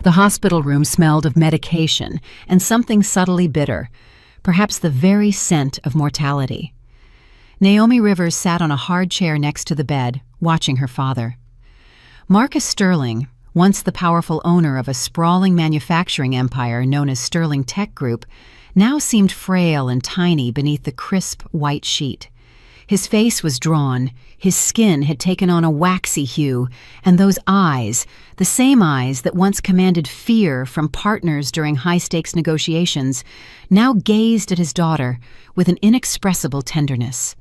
The hospital room smelled of medication and something subtly bitter, perhaps the very scent of mortality. Naomi Rivers sat on a hard chair next to the bed, watching her father. Marcus Sterling, once the powerful owner of a sprawling manufacturing empire known as Sterling Tech Group, now seemed frail and tiny beneath the crisp white sheet. His face was drawn, his skin had taken on a waxy hue, and those eyes, the same eyes that once commanded fear from partners during high-stakes negotiations, now gazed at his daughter with an inexpressible tenderness.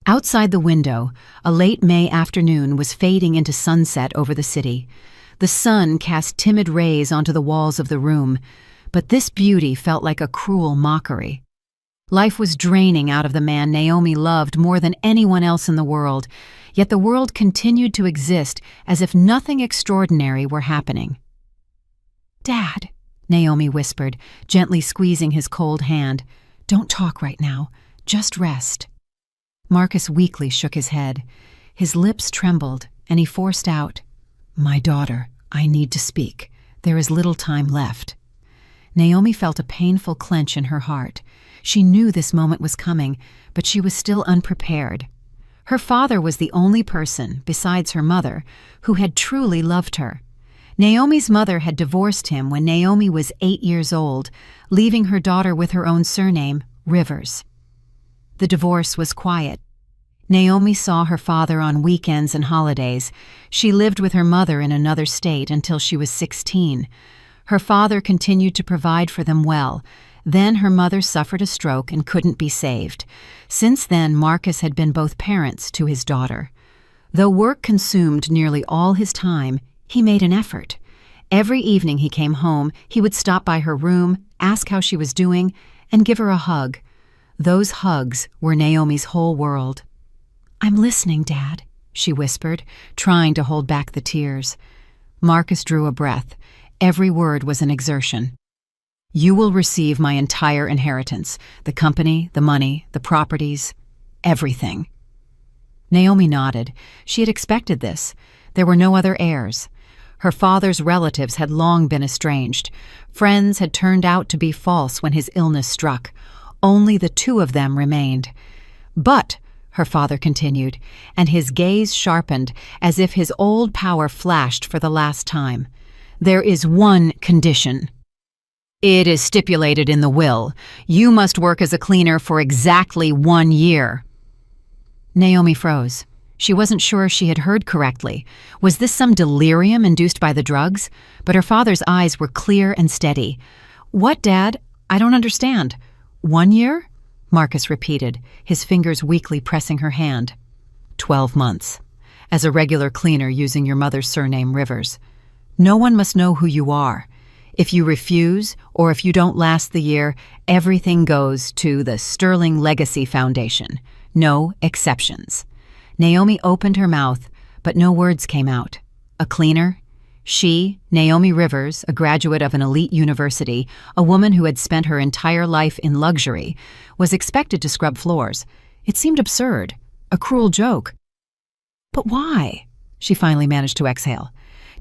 Outside the window, a late May afternoon was fading into sunset over the city. The sun cast timid rays onto the walls of the room, but this beauty felt like a cruel mockery. Life was draining out of the man Naomi loved more than anyone else in the world, yet the world continued to exist as if nothing extraordinary were happening. "Dad," Naomi whispered, gently squeezing his cold hand, "don't talk right now. Just rest." Marcus weakly shook his head. His lips trembled, and he forced out, "My daughter, I need to speak. There is little time left." Naomi felt a painful clench in her heart. She knew this moment was coming, but she was still unprepared. Her father was the only person, besides her mother, who had truly loved her. Naomi's mother had divorced him when Naomi was 8 years old, leaving her daughter with her own surname, Rivers. The divorce was quiet. Naomi saw her father on weekends and holidays. She lived with her mother in another state until she was 16. Her father continued to provide for them well. Then her mother suffered a stroke and couldn't be saved. Since then, Marcus had been both parents to his daughter. Though work consumed nearly all his time, he made an effort. Every evening he came home, he would stop by her room, ask how she was doing, and give her a hug. Those hugs were Naomi's whole world. "I'm listening, Dad," she whispered, trying to hold back the tears. Marcus drew a breath. Every word was an exertion. "You will receive my entire inheritance, the company, the money, the properties, everything." Naomi nodded. She had expected this. There were no other heirs. Her father's relatives had long been estranged. Friends had turned out to be false when his illness struck. Only the two of them remained. "But," her father continued, and his gaze sharpened as if his old power flashed for the last time, "there is one condition. It is stipulated in the will. You must work as a cleaner for exactly 1 year." Naomi froze. She wasn't sure she had heard correctly. Was this some delirium induced by the drugs? But her father's eyes were clear and steady. "What, Dad? I don't understand." "1 year?" Marcus repeated, his fingers weakly pressing her hand. 12 months. As a regular cleaner using your mother's surname, Rivers. No one must know who you are. If you refuse, or if you don't last the year, everything goes to the Sterling Legacy Foundation. No exceptions. Naomi opened her mouth, but no words came out. A cleaner? She, Naomi Rivers, a graduate of an elite university, a woman who had spent her entire life in luxury, was expected to scrub floors. It seemed absurd, a cruel joke. "But why?" she finally managed to exhale.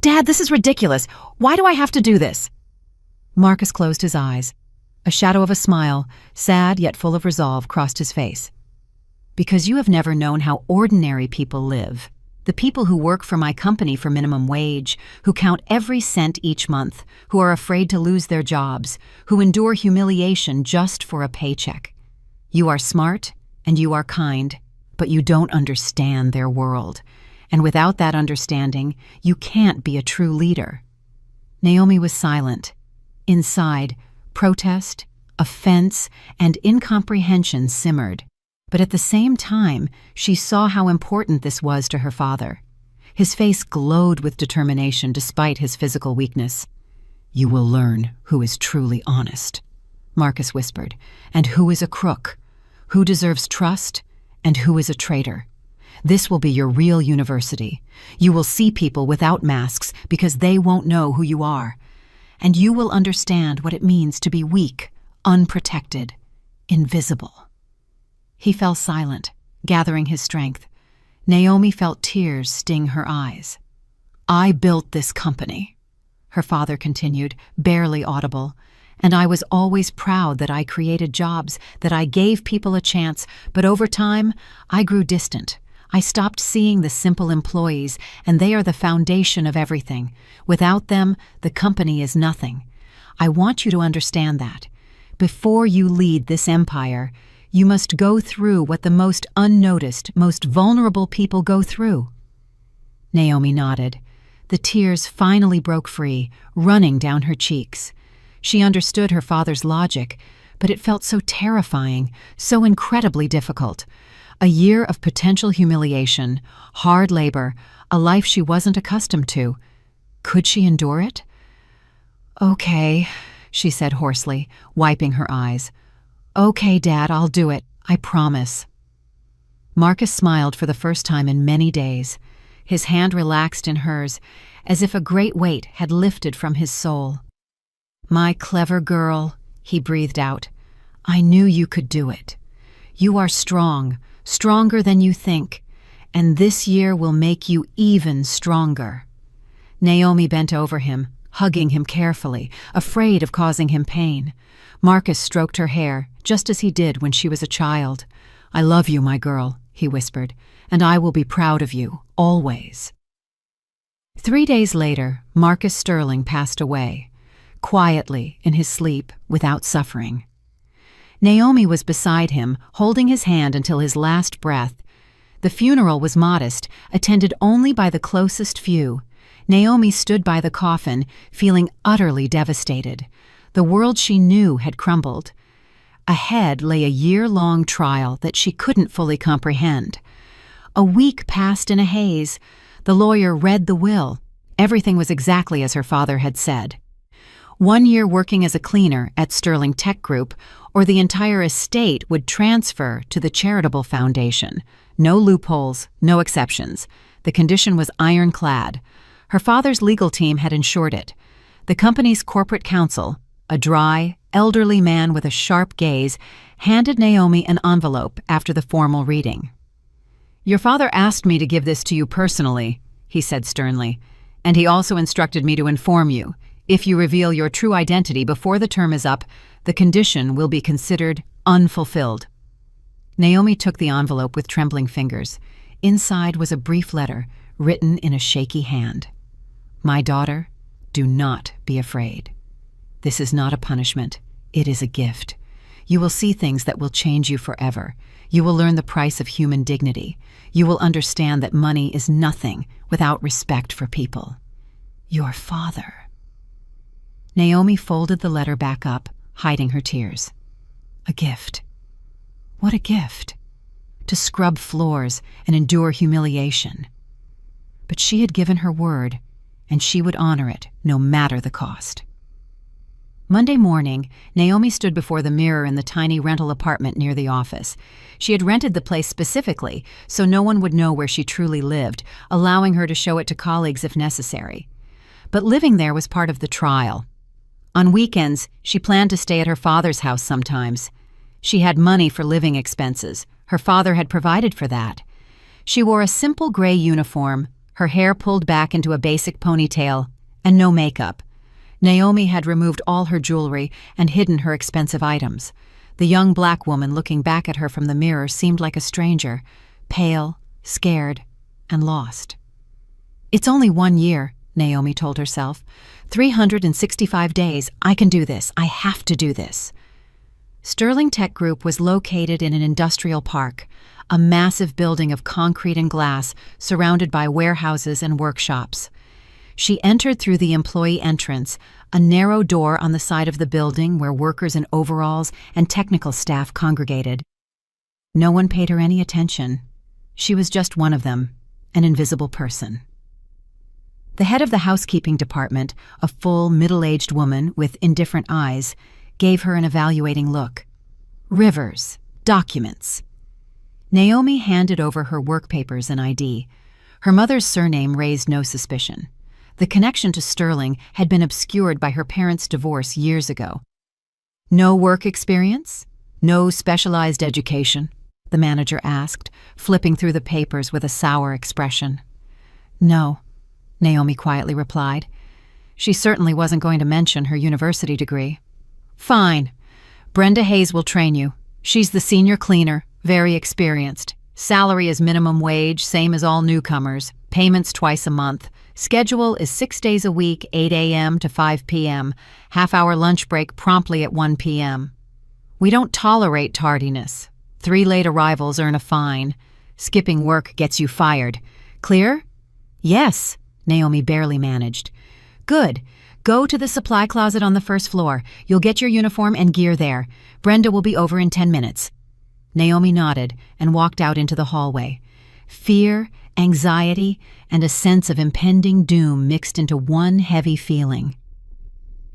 "Dad, this is ridiculous. Why do I have to do this?" Marcus closed his eyes. A shadow of a smile, sad yet full of resolve, crossed his face. "Because you have never known how ordinary people live. The people who work for my company for minimum wage, who count every cent each month, who are afraid to lose their jobs, who endure humiliation just for a paycheck. You are smart and you are kind, but you don't understand their world. And without that understanding, you can't be a true leader." Naomi was silent. Inside, protest, offense, and incomprehension simmered. But at the same time, she saw how important this was to her father. His face glowed with determination despite his physical weakness. "You will learn who is truly honest," Marcus whispered, "and who is a crook, who deserves trust, and who is a traitor. This will be your real university. You will see people without masks because they won't know who you are. And you will understand what it means to be weak, unprotected, invisible." He fell silent, gathering his strength. Naomi felt tears sting her eyes. "I built this company." her father continued, barely audible. "And I was always proud that I created jobs, that I gave people a chance, but over time, I grew distant. I stopped seeing the simple employees, and they are the foundation of everything. Without them, the company is nothing. I want you to understand that. Before you lead this empire, you must go through what the most unnoticed, most vulnerable people go through." Naomi nodded. The tears finally broke free, running down her cheeks. She understood her father's logic, but it felt so terrifying, so incredibly difficult. A year of potential humiliation, hard labor, a life she wasn't accustomed to. Could she endure it? "Okay," she said hoarsely, wiping her eyes. "Okay, Dad, I'll do it. I promise." Marcus smiled for the first time in many days. His hand relaxed in hers, as if a great weight had lifted from his soul. "My clever girl," he breathed out. "I knew you could do it. You are strong, stronger than you think, and this year will make you even stronger." Naomi bent over him, hugging him carefully, afraid of causing him pain. Marcus stroked her hair, just as he did when she was a child. "I love you, my girl," he whispered, "and I will be proud of you, always." 3 days later, Marcus Sterling passed away, quietly in his sleep, without suffering. Naomi was beside him, holding his hand until his last breath. The funeral was modest, attended only by the closest few. Naomi stood by the coffin, feeling utterly devastated. The world she knew had crumbled. Ahead lay a year-long trial that she couldn't fully comprehend. A week passed in a haze. The lawyer read the will. Everything was exactly as her father had said. 1 year working as a cleaner at Sterling Tech Group, or the entire estate would transfer to the charitable foundation. No loopholes, no exceptions. The condition was ironclad. Her father's legal team had ensured it. The company's corporate counsel, a dry, elderly man with a sharp gaze, handed Naomi an envelope after the formal reading. "Your father asked me to give this to you personally," he said sternly, "and he also instructed me to inform you. If you reveal your true identity before the term is up, the condition will be considered unfulfilled." Naomi took the envelope with trembling fingers. Inside was a brief letter, written in a shaky hand. "My daughter, do not be afraid. This is not a punishment. It is a gift. You will see things that will change you forever. You will learn the price of human dignity. You will understand that money is nothing without respect for people. Your father." Naomi folded the letter back up, hiding her tears. A gift. What a gift. To scrub floors and endure humiliation. But she had given her word, and she would honor it, no matter the cost. Monday morning, Naomi stood before the mirror in the tiny rental apartment near the office. She had rented the place specifically, so no one would know where she truly lived, allowing her to show it to colleagues if necessary. But living there was part of the trial. On weekends, she planned to stay at her father's house sometimes. She had money for living expenses. Her father had provided for that. She wore a simple gray uniform, her hair pulled back into a basic ponytail, and no makeup. Naomi had removed all her jewelry and hidden her expensive items. The young black woman looking back at her from the mirror seemed like a stranger, pale, scared, and lost. "It's only 1 year," Naomi told herself. 365 days. I can do this. I have to do this. Sterling Tech Group was located in an industrial park, a massive building of concrete and glass surrounded by warehouses and workshops. She entered through the employee entrance, a narrow door on the side of the building where workers in overalls and technical staff congregated. No one paid her any attention. She was just one of them, an invisible person. The head of the housekeeping department, a full, middle-aged woman with indifferent eyes, gave her an evaluating look. Rivers, documents. Naomi handed over her work papers and ID. Her mother's surname raised no suspicion. The connection to Sterling had been obscured by her parents' divorce years ago. "No work experience? No specialized education?" the manager asked, flipping through the papers with a sour expression. "No," Naomi quietly replied. She certainly wasn't going to mention her university degree. Fine. Brenda Hayes will train you. She's the senior cleaner, very experienced. Salary is minimum wage, same as all newcomers. Payments twice a month. Schedule is 6 days a week, 8 a.m. to 5 p.m. Half-hour lunch break promptly at 1 p.m. We don't tolerate tardiness. 3 late arrivals earn a fine. Skipping work gets you fired. Clear? Yes, Naomi barely managed. Good. Go to the supply closet on the first floor. You'll get your uniform and gear there. Brenda will be over in 10 minutes. Naomi nodded and walked out into the hallway. Fear, anxiety, and a sense of impending doom mixed into one heavy feeling.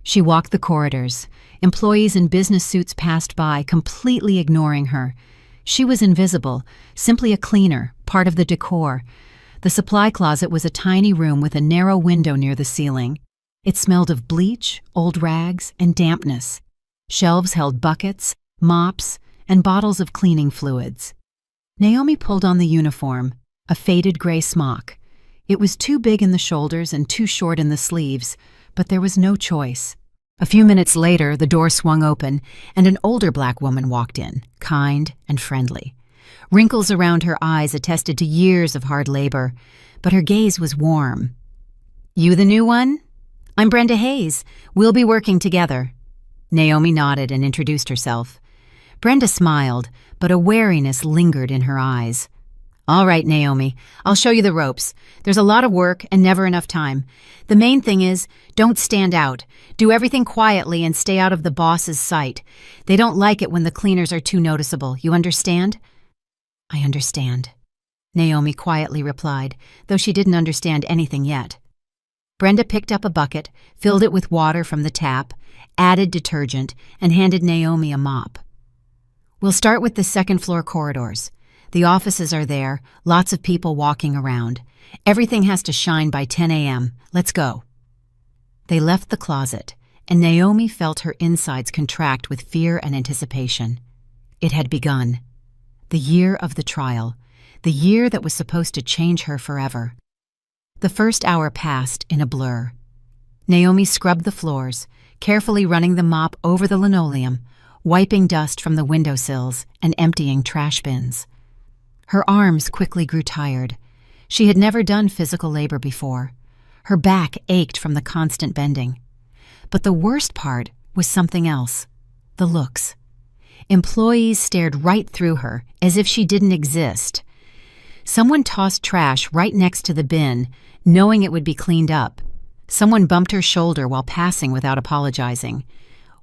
She walked the corridors. Employees in business suits passed by, completely ignoring her. She was invisible, simply a cleaner, part of the decor. The supply closet was a tiny room with a narrow window near the ceiling. It smelled of bleach, old rags, and dampness. Shelves held buckets, mops, and bottles of cleaning fluids. Naomi pulled on the uniform, a faded gray smock. It was too big in the shoulders and too short in the sleeves, but there was no choice. A few minutes later, the door swung open, and an older black woman walked in, kind and friendly. Wrinkles around her eyes attested to years of hard labor, but her gaze was warm. "You the new one? I'm Brenda Hayes. We'll be working together." Naomi nodded and introduced herself. Brenda smiled, but a wariness lingered in her eyes. "All right, Naomi, I'll show you the ropes. There's a lot of work and never enough time. The main thing is, don't stand out. Do everything quietly and stay out of the boss's sight. They don't like it when the cleaners are too noticeable. You understand?" "I understand," Naomi quietly replied, though she didn't understand anything yet. Brenda picked up a bucket, filled it with water from the tap, added detergent, and handed Naomi a mop. "We'll start with the second-floor corridors. The offices are there, lots of people walking around. Everything has to shine by 10 a.m. Let's go." They left the closet, and Naomi felt her insides contract with fear and anticipation. It had begun. The year of the trial, the year that was supposed to change her forever. The first hour passed in a blur. Naomi scrubbed the floors, carefully running the mop over the linoleum, wiping dust from the windowsills and emptying trash bins. Her arms quickly grew tired. She had never done physical labor before. Her back ached from the constant bending. But the worst part was something else: the looks. Employees stared right through her, as if she didn't exist. Someone tossed trash right next to the bin, knowing it would be cleaned up. Someone bumped her shoulder while passing without apologizing.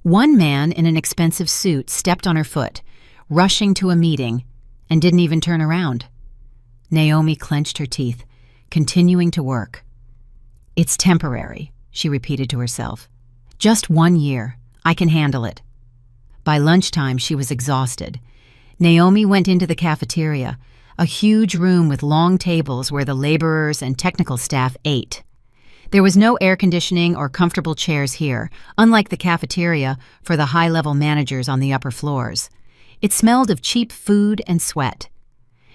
One man in an expensive suit stepped on her foot, rushing to a meeting, and didn't even turn around. Naomi clenched her teeth, continuing to work. "It's temporary," she repeated to herself. "Just 1 year. I can handle it." By lunchtime, she was exhausted. Naomi went into the cafeteria, a huge room with long tables where the laborers and technical staff ate. There was no air conditioning or comfortable chairs here, unlike the cafeteria for the high-level managers on the upper floors. It smelled of cheap food and sweat.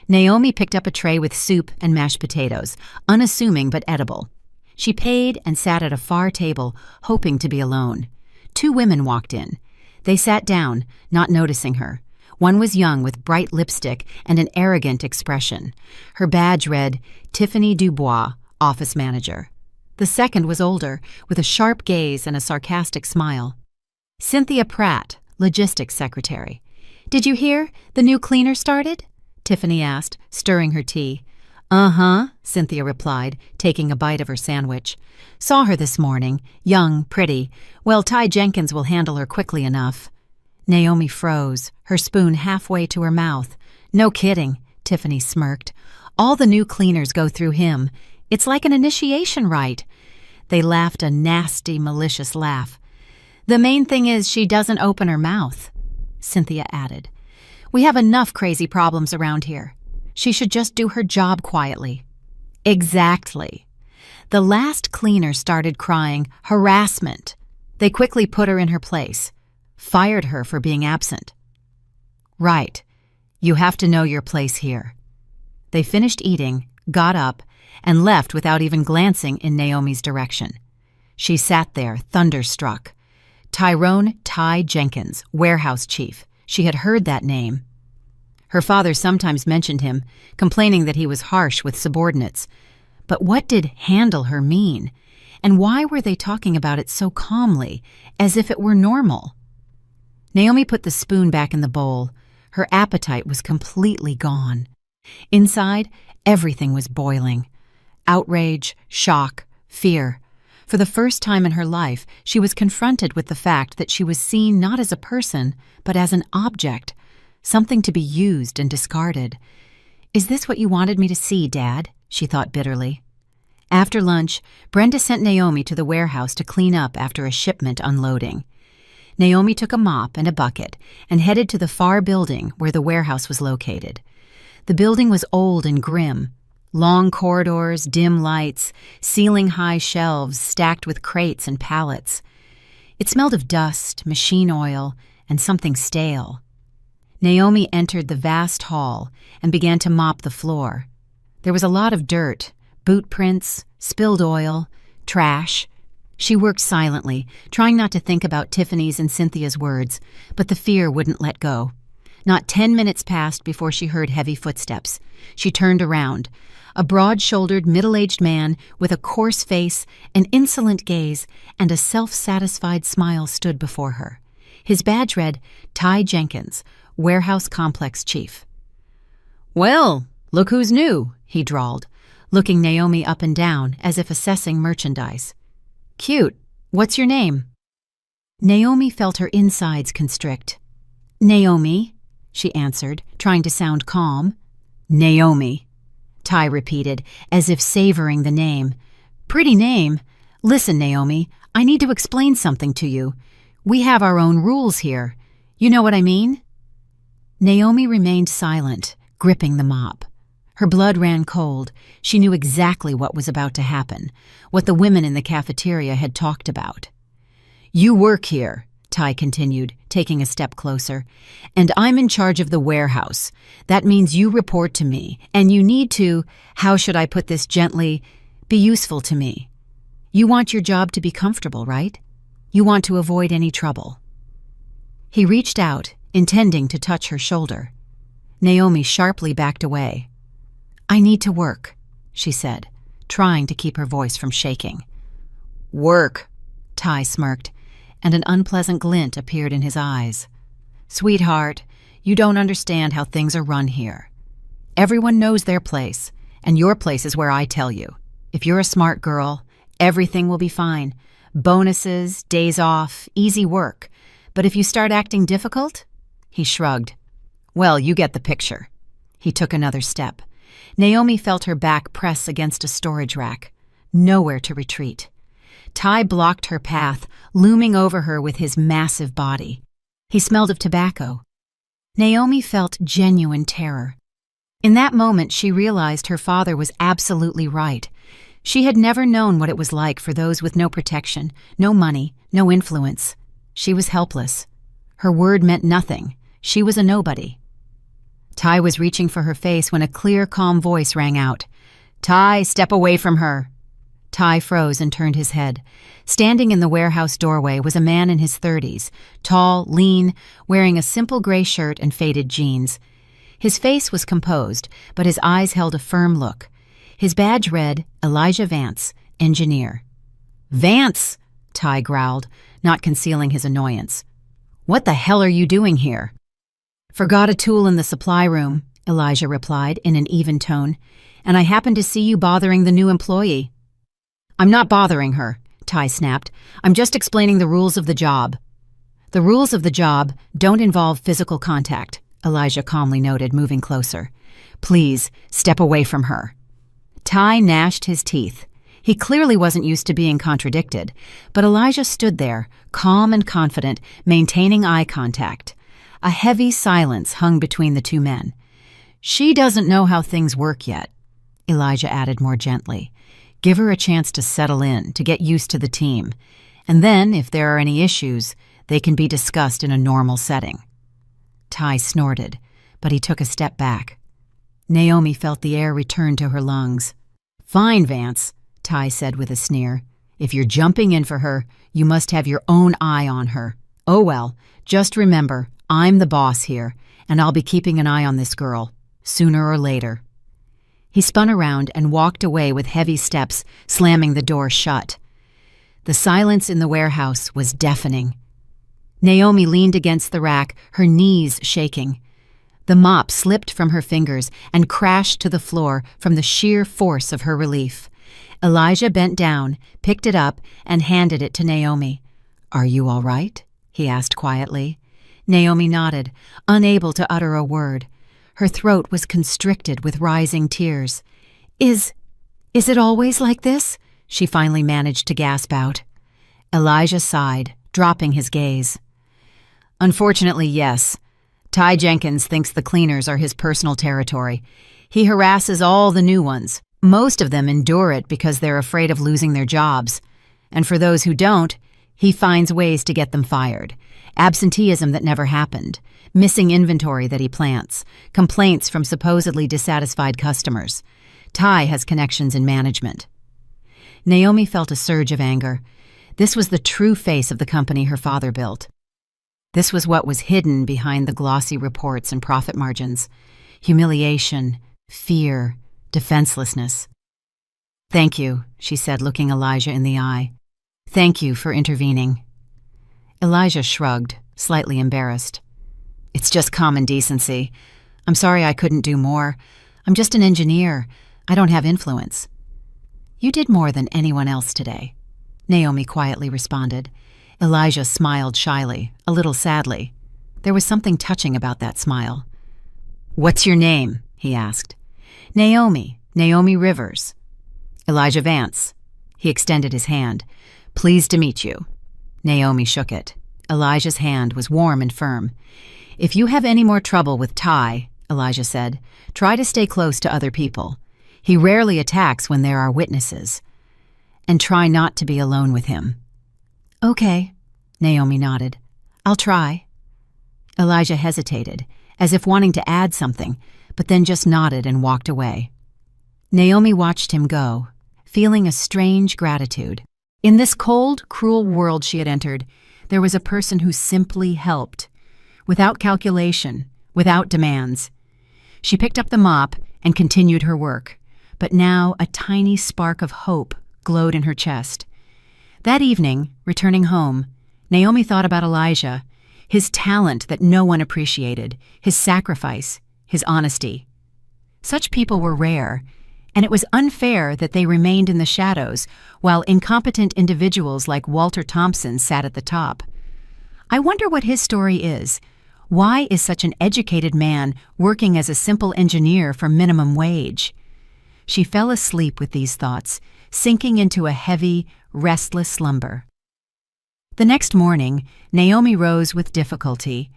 Naomi picked up a tray with soup and mashed potatoes, unassuming but edible. She paid and sat at a far table, hoping to be alone. 2 women walked in. They sat down, not noticing her. One was young with bright lipstick and an arrogant expression. Her badge read, "Tiffany Dubois, Office Manager." The second was older, with a sharp gaze and a sarcastic smile. "Cynthia Pratt, Logistics Secretary." "Did you hear? The new cleaner started?" Tiffany asked, stirring her tea. "Uh-huh," Cynthia replied, taking a bite of her sandwich. "Saw her this morning. Young, pretty. Well, Ty Jenkins will handle her quickly enough." Naomi froze, her spoon halfway to her mouth. "No kidding," Tiffany smirked. "All the new cleaners go through him. It's like an initiation rite." They laughed a nasty, malicious laugh. "The main thing is she doesn't open her mouth," Cynthia added. "We have enough crazy problems around here. She should just do her job quietly." Exactly. The last cleaner started crying, "Harassment." They quickly put her in her place, fired her for being absent. "Right. You have to know your place here." They finished eating, got up, and left without even glancing in Naomi's direction. She sat there, thunderstruck. Tyrone Ty Jenkins, warehouse chief. She had heard that name. Her father sometimes mentioned him, complaining that he was harsh with subordinates. But what did handle her mean? And why were they talking about it so calmly, as if it were normal? Naomi put the spoon back in the bowl. Her appetite was completely gone. Inside, everything was boiling. Outrage, shock, fear. For the first time in her life, she was confronted with the fact that she was seen not as a person, but as an object, something to be used and discarded. "Is this what you wanted me to see, Dad?" she thought bitterly. After lunch, Brenda sent Naomi to the warehouse to clean up after a shipment unloading. Naomi took a mop and a bucket and headed to the far building where the warehouse was located. The building was old and grim. Long corridors, dim lights, ceiling-high shelves stacked with crates and pallets. It smelled of dust, machine oil, and something stale. Naomi entered the vast hall and began to mop the floor. There was a lot of dirt, boot prints, spilled oil, trash. She worked silently, trying not to think about Tiffany's and Cynthia's words, but the fear wouldn't let go. Not 10 minutes passed before she heard heavy footsteps. She turned around. A broad-shouldered, middle-aged man with a coarse face, an insolent gaze, and a self-satisfied smile stood before her. His badge read, Ty Jenkins, Warehouse Complex Chief. "Well, look who's new," he drawled, looking Naomi up and down as if assessing merchandise. "Cute. What's your name?" Naomi felt her insides constrict. "Naomi," she answered, trying to sound calm. "Naomi," Ty repeated, as if savoring the name. "Pretty name. Listen, Naomi, I need to explain something to you. We have our own rules here. You know what I mean?" Naomi remained silent, gripping the mop. Her blood ran cold. She knew exactly what was about to happen, what the women in the cafeteria had talked about. "You work here," Ty continued, taking a step closer, "and I'm in charge of the warehouse. That means you report to me, and you need to, how should I put this gently, be useful to me. You want your job to be comfortable, right? You want to avoid any trouble." He reached out, intending to touch her shoulder. Naomi sharply backed away. "I need to work," she said, trying to keep her voice from shaking. "Work," Ty smirked, and an unpleasant glint appeared in his eyes. "Sweetheart, you don't understand how things are run here. Everyone knows their place, and your place is where I tell you. If you're a smart girl, everything will be fine. Bonuses, days off, easy work. But if you start acting difficult," he shrugged. "Well, you get the picture." He took another step. Naomi felt her back press against a storage rack. Nowhere to retreat. Ty blocked her path, looming over her with his massive body. He smelled of tobacco. Naomi felt genuine terror. In that moment, she realized her father was absolutely right. She had never known what it was like for those with no protection, no money, no influence. She was helpless. Her word meant nothing. She was a nobody. Ty was reaching for her face when a clear, calm voice rang out. "Ty, step away from her." Ty froze and turned his head. Standing in the warehouse doorway was a man in his 30s, tall, lean, wearing a simple gray shirt and faded jeans. His face was composed, but his eyes held a firm look. His badge read, Elijah Vance, Engineer. "Vance!" Ty growled, not concealing his annoyance. "What the hell are you doing here?" "Forgot a tool in the supply room," Elijah replied in an even tone, "and I happened to see you bothering the new employee." "I'm not bothering her," Ty snapped. "I'm just explaining the rules of the job." "The rules of the job don't involve physical contact," Elijah calmly noted, moving closer. "Please, step away from her." Ty gnashed his teeth. He clearly wasn't used to being contradicted, but Elijah stood there, calm and confident, maintaining eye contact. A heavy silence hung between the two men. "She doesn't know how things work yet," Elijah added more gently. "Give her a chance to settle in, to get used to the team. And then, if there are any issues, they can be discussed in a normal setting." Ty snorted, but he took a step back. Naomi felt the air return to her lungs. "Fine, Vance," Ty said with a sneer. If you're jumping in for her, you must have your own eye on her. Oh well, just remember, I'm the boss here, and I'll be keeping an eye on this girl, sooner or later." He spun around and walked away with heavy steps, slamming the door shut. The silence in the warehouse was deafening. Naomi leaned against the rack, her knees shaking. The mop slipped from her fingers and crashed to the floor from the sheer force of her relief. Elijah bent down, picked it up, and handed it to Naomi. "Are you all right?" he asked quietly. Naomi nodded, unable to utter a word. Her throat was constricted with rising tears. Is it always like this?" she finally managed to gasp out. Elijah sighed, dropping his gaze. "Unfortunately, yes. Ty Jenkins thinks the cleaners are his personal territory. He harasses all the new ones. Most of them endure it because they're afraid of losing their jobs. And for those who don't, he finds ways to get them fired. Absenteeism that never happened, missing inventory that he plants, complaints from supposedly dissatisfied customers. Ty has connections in management." Naomi felt a surge of anger. This was the true face of the company her father built. This was what was hidden behind the glossy reports and profit margins. Humiliation, fear, defenselessness. "Thank you," she said, looking Elijah in the eye. "Thank you for intervening." Elijah shrugged, slightly embarrassed. "It's just common decency. I'm sorry I couldn't do more. I'm just an engineer. I don't have influence." "You did more than anyone else today," Naomi quietly responded. Elijah smiled shyly, a little sadly. There was something touching about that smile. "What's your name?" he asked. Naomi Rivers." "Elijah Vance." He extended his hand. "Pleased to meet you." Naomi shook it. Elijah's hand was warm and firm. "If you have any more trouble with Ty," Elijah said, "try to stay close to other people. He rarely attacks when there are witnesses. And try not to be alone with him." "Okay," Naomi nodded. "I'll try." Elijah hesitated, as if wanting to add something, but then just nodded and walked away. Naomi watched him go, feeling a strange gratitude. In this cold, cruel world she had entered, there was a person who simply helped, without calculation, without demands. She picked up the mop and continued her work, but now a tiny spark of hope glowed in her chest. That evening, returning home, Naomi thought about Elijah, his talent that no one appreciated, his sacrifice, his honesty. Such people were rare, and it was unfair that they remained in the shadows while incompetent individuals like Walter Thompson sat at the top. I wonder what his story is. Why is such an educated man working as a simple engineer for minimum wage? She fell asleep with these thoughts, sinking into a heavy, restless slumber. The next morning, Naomi rose with difficulty.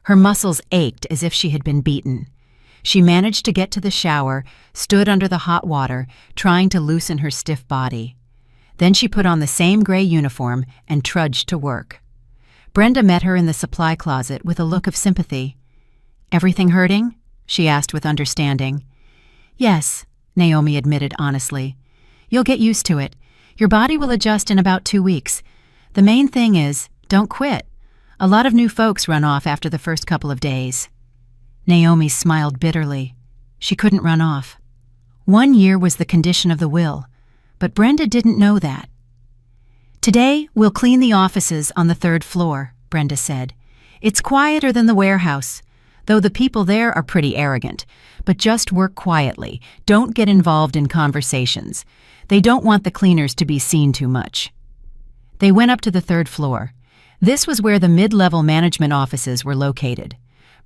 Her muscles ached as if she had been beaten. She managed to get to the shower, stood under the hot water, trying to loosen her stiff body. Then she put on the same gray uniform and trudged to work. Brenda met her in the supply closet with a look of sympathy. "Everything hurting?" she asked with understanding. "Yes," Naomi admitted honestly. "You'll get used to it. Your body will adjust in about 2 weeks. The main thing is, don't quit. A lot of new folks run off after the first couple of days." Naomi smiled bitterly. She couldn't run off. 1 year was the condition of the will, but Brenda didn't know that. "Today, we'll clean the offices on the 3rd floor," Brenda said. "It's quieter than the warehouse, though the people there are pretty arrogant. But just work quietly. Don't get involved in conversations. They don't want the cleaners to be seen too much." They went up to the 3rd floor. This was where the mid-level management offices were located.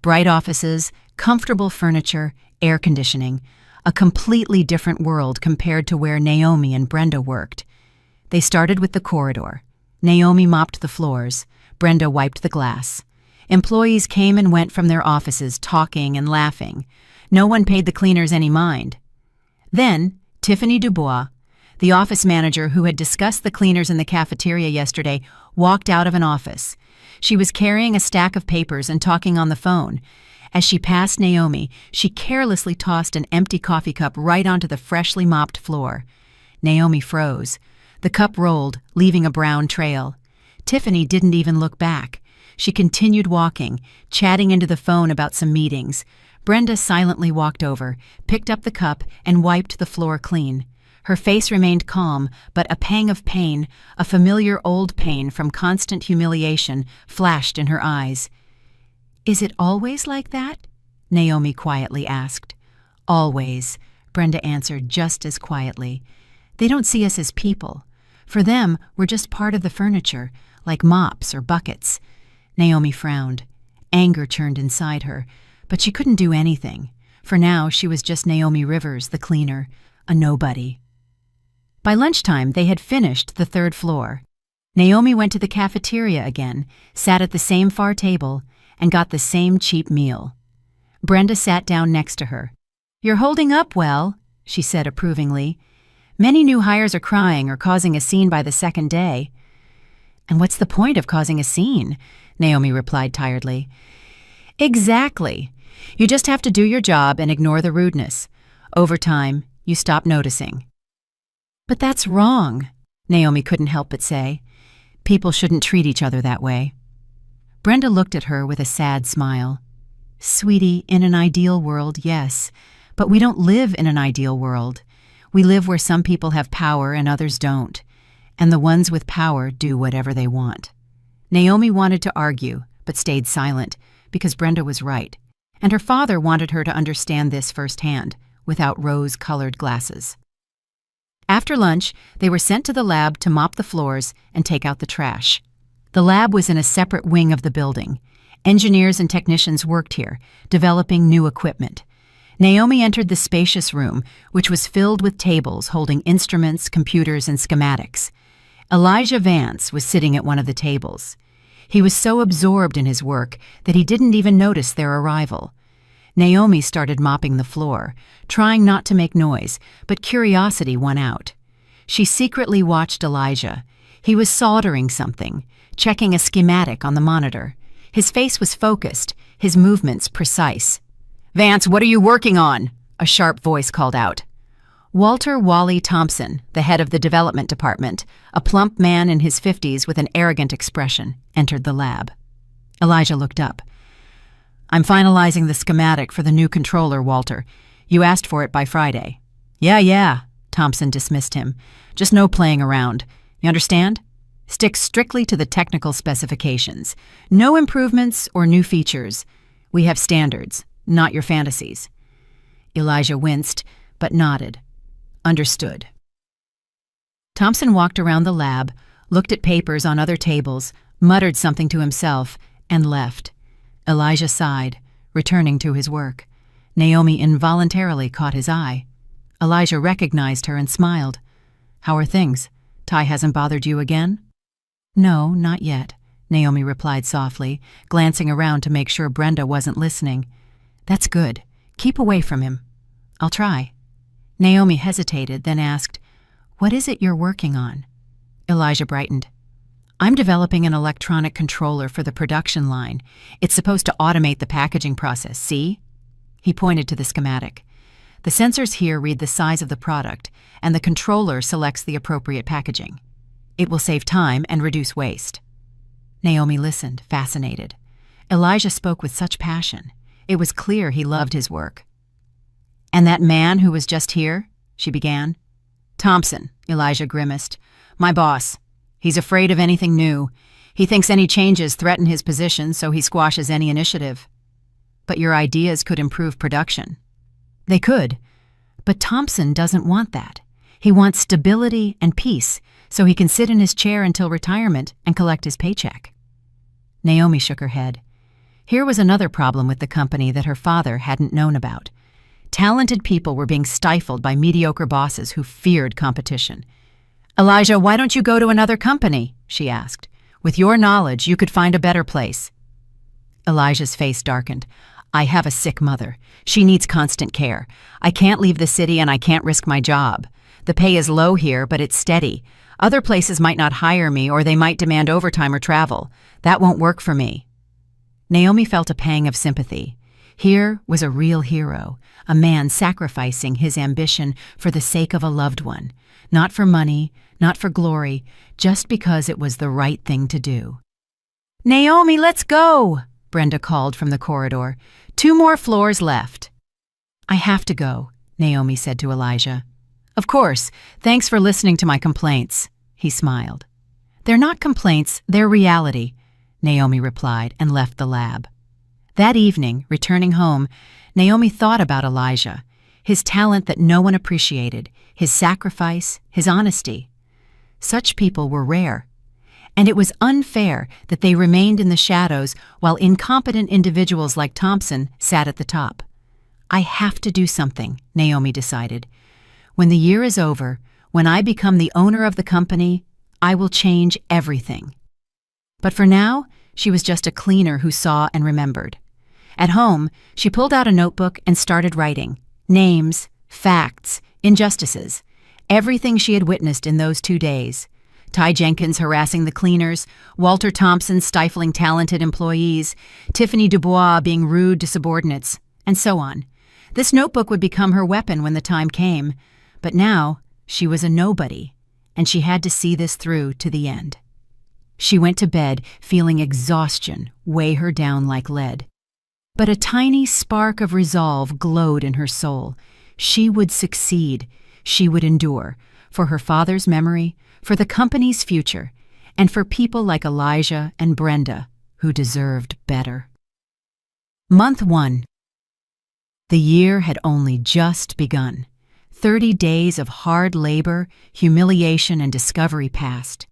Bright offices, comfortable furniture, air conditioning, a completely different world compared to where Naomi and Brenda worked. They started with the corridor. Naomi mopped the floors. Brenda wiped the glass. Employees came and went from their offices, talking and laughing. No one paid the cleaners any mind. Then, Tiffany Dubois, the office manager who had discussed the cleaners in the cafeteria yesterday, walked out of an office. She was carrying a stack of papers and talking on the phone. As she passed Naomi, she carelessly tossed an empty coffee cup right onto the freshly mopped floor. Naomi froze. The cup rolled, leaving a brown trail. Tiffany didn't even look back. She continued walking, chatting into the phone about some meetings. Brenda silently walked over, picked up the cup, and wiped the floor clean. Her face remained calm, but a pang of pain, a familiar old pain from constant humiliation, flashed in her eyes. "Is it always like that?" Naomi quietly asked. "Always," Brenda answered just as quietly. "They don't see us as people. For them, we're just part of the furniture, like mops or buckets." Naomi frowned. Anger churned inside her, but she couldn't do anything. For now, she was just Naomi Rivers, the cleaner, a nobody. By lunchtime, they had finished the third floor. Naomi went to the cafeteria again, sat at the same far table, and got the same cheap meal. Brenda sat down next to her. "You're holding up well," she said approvingly. "Many new hires are crying or causing a scene by the second day." "And what's the point of causing a scene?" Naomi replied tiredly. "Exactly. You just have to do your job and ignore the rudeness. Over time, you stop noticing." "But that's wrong," Naomi couldn't help but say. "People shouldn't treat each other that way." Brenda looked at her with a sad smile. "Sweetie, in an ideal world, yes. But we don't live in an ideal world. We live where some people have power and others don't. And the ones with power do whatever they want." Naomi wanted to argue, but stayed silent, because Brenda was right. And her father wanted her to understand this firsthand, without rose-colored glasses. After lunch, they were sent to the lab to mop the floors and take out the trash. The lab was in a separate wing of the building. Engineers and technicians worked here, developing new equipment. Naomi entered the spacious room, which was filled with tables holding instruments, computers, and schematics. Elijah Vance was sitting at one of the tables. He was so absorbed in his work that he didn't even notice their arrival. Naomi started mopping the floor, trying not to make noise, but curiosity won out. She secretly watched Elijah. He was soldering something, checking a schematic on the monitor. His face was focused, his movements precise. "Vance, what are you working on?" a sharp voice called out. Walter Wally Thompson, the head of the development department, a plump man in his 50s with an arrogant expression, entered the lab. Elijah looked up. "I'm finalizing the schematic for the new controller, Walter. You asked for it by Friday." Yeah, Thompson dismissed him. "Just no playing around. You understand? Stick strictly to the technical specifications. No improvements or new features. We have standards, not your fantasies." Elijah winced, but nodded. "Understood." Thompson walked around the lab, looked at papers on other tables, muttered something to himself, and left. Elijah sighed, returning to his work. Naomi involuntarily caught his eye. Elijah recognized her and smiled. "How are things? Ty hasn't bothered you again?" "No, not yet," Naomi replied softly, glancing around to make sure Brenda wasn't listening. "That's good. Keep away from him." "I'll try." Naomi hesitated, then asked, "What is it you're working on?" Elijah brightened. "I'm developing an electronic controller for the production line. It's supposed to automate the packaging process, see?" He pointed to the schematic. "The sensors here read the size of the product, and the controller selects the appropriate packaging. It will save time and reduce waste." Naomi listened, fascinated. Elijah spoke with such passion. It was clear he loved his work. "And that man who was just here?" she began. "Thompson," Elijah grimaced. "My boss. He's afraid of anything new. He thinks any changes threaten his position, so he squashes any initiative." "But your ideas could improve production." "They could. But Thompson doesn't want that. He wants stability and peace, so he can sit in his chair until retirement and collect his paycheck." Naomi shook her head. Here was another problem with the company that her father hadn't known about. Talented people were being stifled by mediocre bosses who feared competition. "Elijah, why don't you go to another company?" she asked. "With your knowledge, you could find a better place." Elijah's face darkened. "I have a sick mother. She needs constant care. I can't leave the city and I can't risk my job. The pay is low here, but it's steady. Other places might not hire me, or they might demand overtime or travel. That won't work for me." Naomi felt a pang of sympathy. Here was a real hero, a man sacrificing his ambition for the sake of a loved one, not for money, not for glory, just because it was the right thing to do. "Naomi, let's go!" Brenda called from the corridor. "2 more floors left." "I have to go," Naomi said to Elijah. "Of course. Thanks for listening to my complaints," he smiled. "They're not complaints, they're reality," Naomi replied and left the lab. That evening, returning home, Naomi thought about Elijah, his talent that no one appreciated, his sacrifice, his honesty. Such people were rare, and it was unfair that they remained in the shadows while incompetent individuals like Thompson sat at the top. "I have to do something," Naomi decided. "When the year is over, when I become the owner of the company, I will change everything." But for now, she was just a cleaner who saw and remembered. At home, she pulled out a notebook and started writing. Names, facts, injustices, everything she had witnessed in those 2 days. Ty Jenkins harassing the cleaners, Walter Thompson stifling talented employees, Tiffany Dubois being rude to subordinates, and so on. This notebook would become her weapon when the time came, but now she was a nobody, and she had to see this through to the end. She went to bed feeling exhaustion weigh her down like lead. But a tiny spark of resolve glowed in her soul. She would succeed. She would endure, for her father's memory, for the company's future, and for people like Elijah and Brenda, who deserved better. Month 1. The year had only just begun. 30 days of hard labor, humiliation, and discovery passed.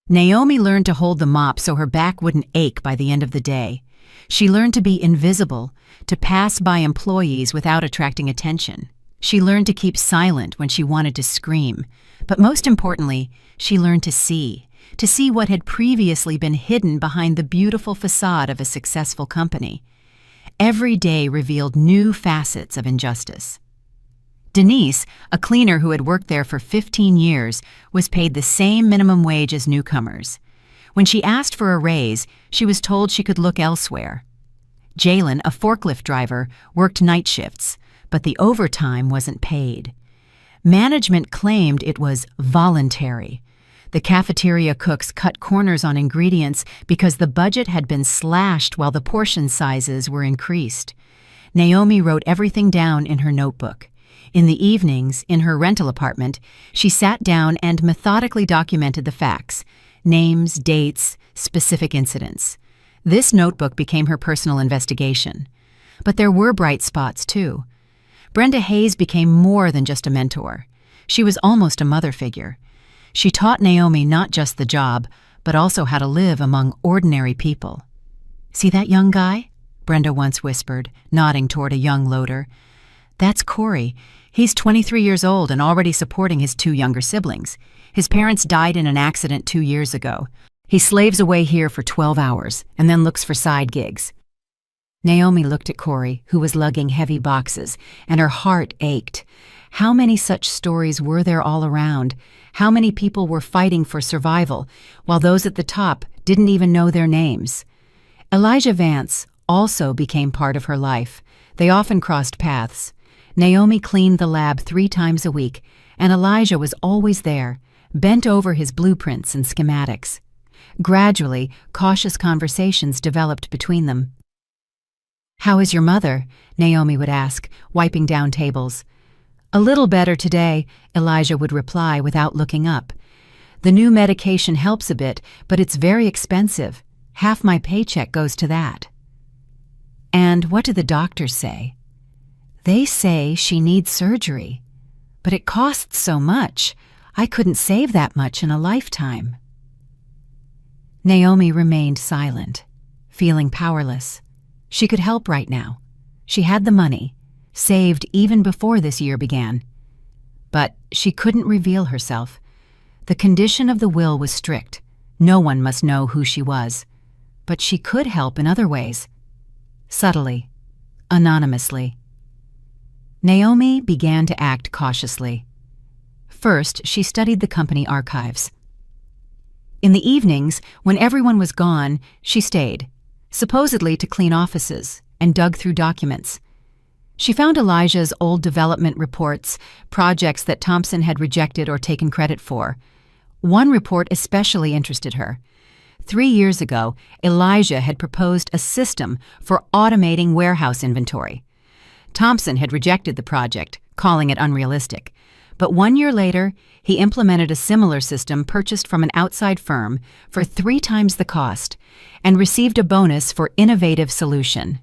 Naomi learned to hold the mop so her back wouldn't ache by the end of the day. She learned to be invisible, to pass by employees without attracting attention. She learned to keep silent when she wanted to scream. But most importantly, she learned to see what had previously been hidden behind the beautiful facade of a successful company. Every day revealed new facets of injustice. Denise, a cleaner who had worked there for 15 years, was paid the same minimum wage as newcomers. When she asked for a raise, she was told she could look elsewhere. Jalen, a forklift driver, worked night shifts, but the overtime wasn't paid. Management claimed it was voluntary. The cafeteria cooks cut corners on ingredients because the budget had been slashed while the portion sizes were increased. Naomi wrote everything down in her notebook. In the evenings, in her rental apartment, she sat down and methodically documented the facts: names, dates, specific incidents. This notebook became her personal investigation. But there were bright spots, too. Brenda Hayes became more than just a mentor. She was almost a mother figure. She taught Naomi not just the job, but also how to live among ordinary people. "See that young guy?" Brenda once whispered, nodding toward a young loader. "That's Corey. He's 23 years old and already supporting his 2 younger siblings. His parents died in an accident 2 years ago. He slaves away here for 12 hours and then looks for side gigs." Naomi looked at Corey, who was lugging heavy boxes, and her heart ached. How many such stories were there all around? How many people were fighting for survival, while those at the top didn't even know their names? Elijah Vance also became part of her life. They often crossed paths. Naomi cleaned the lab 3 times a week, and Elijah was always there, bent over his blueprints and schematics. Gradually, cautious conversations developed between them. "How is your mother?" Naomi would ask, wiping down tables. "A little better today," Elijah would reply without looking up. "The new medication helps a bit, but it's very expensive. Half my paycheck goes to that." "And what do the doctors say?" "They say she needs surgery. But it costs so much. I couldn't save that much in a lifetime." Naomi remained silent, feeling powerless. She could help right now. She had the money, saved even before this year began. But she couldn't reveal herself. The condition of the will was strict. No one must know who she was. But she could help in other ways. Subtly, anonymously. Naomi began to act cautiously. First, she studied the company archives. In the evenings, when everyone was gone, she stayed, supposedly to clean offices, and dug through documents. She found Elijah's old development reports, projects that Thompson had rejected or taken credit for. One report especially interested her. 3 years ago, Elijah had proposed a system for automating warehouse inventory. Thompson had rejected the project, calling it unrealistic. But 1 year later, he implemented a similar system purchased from an outside firm for 3 times the cost and received a bonus for innovative solution.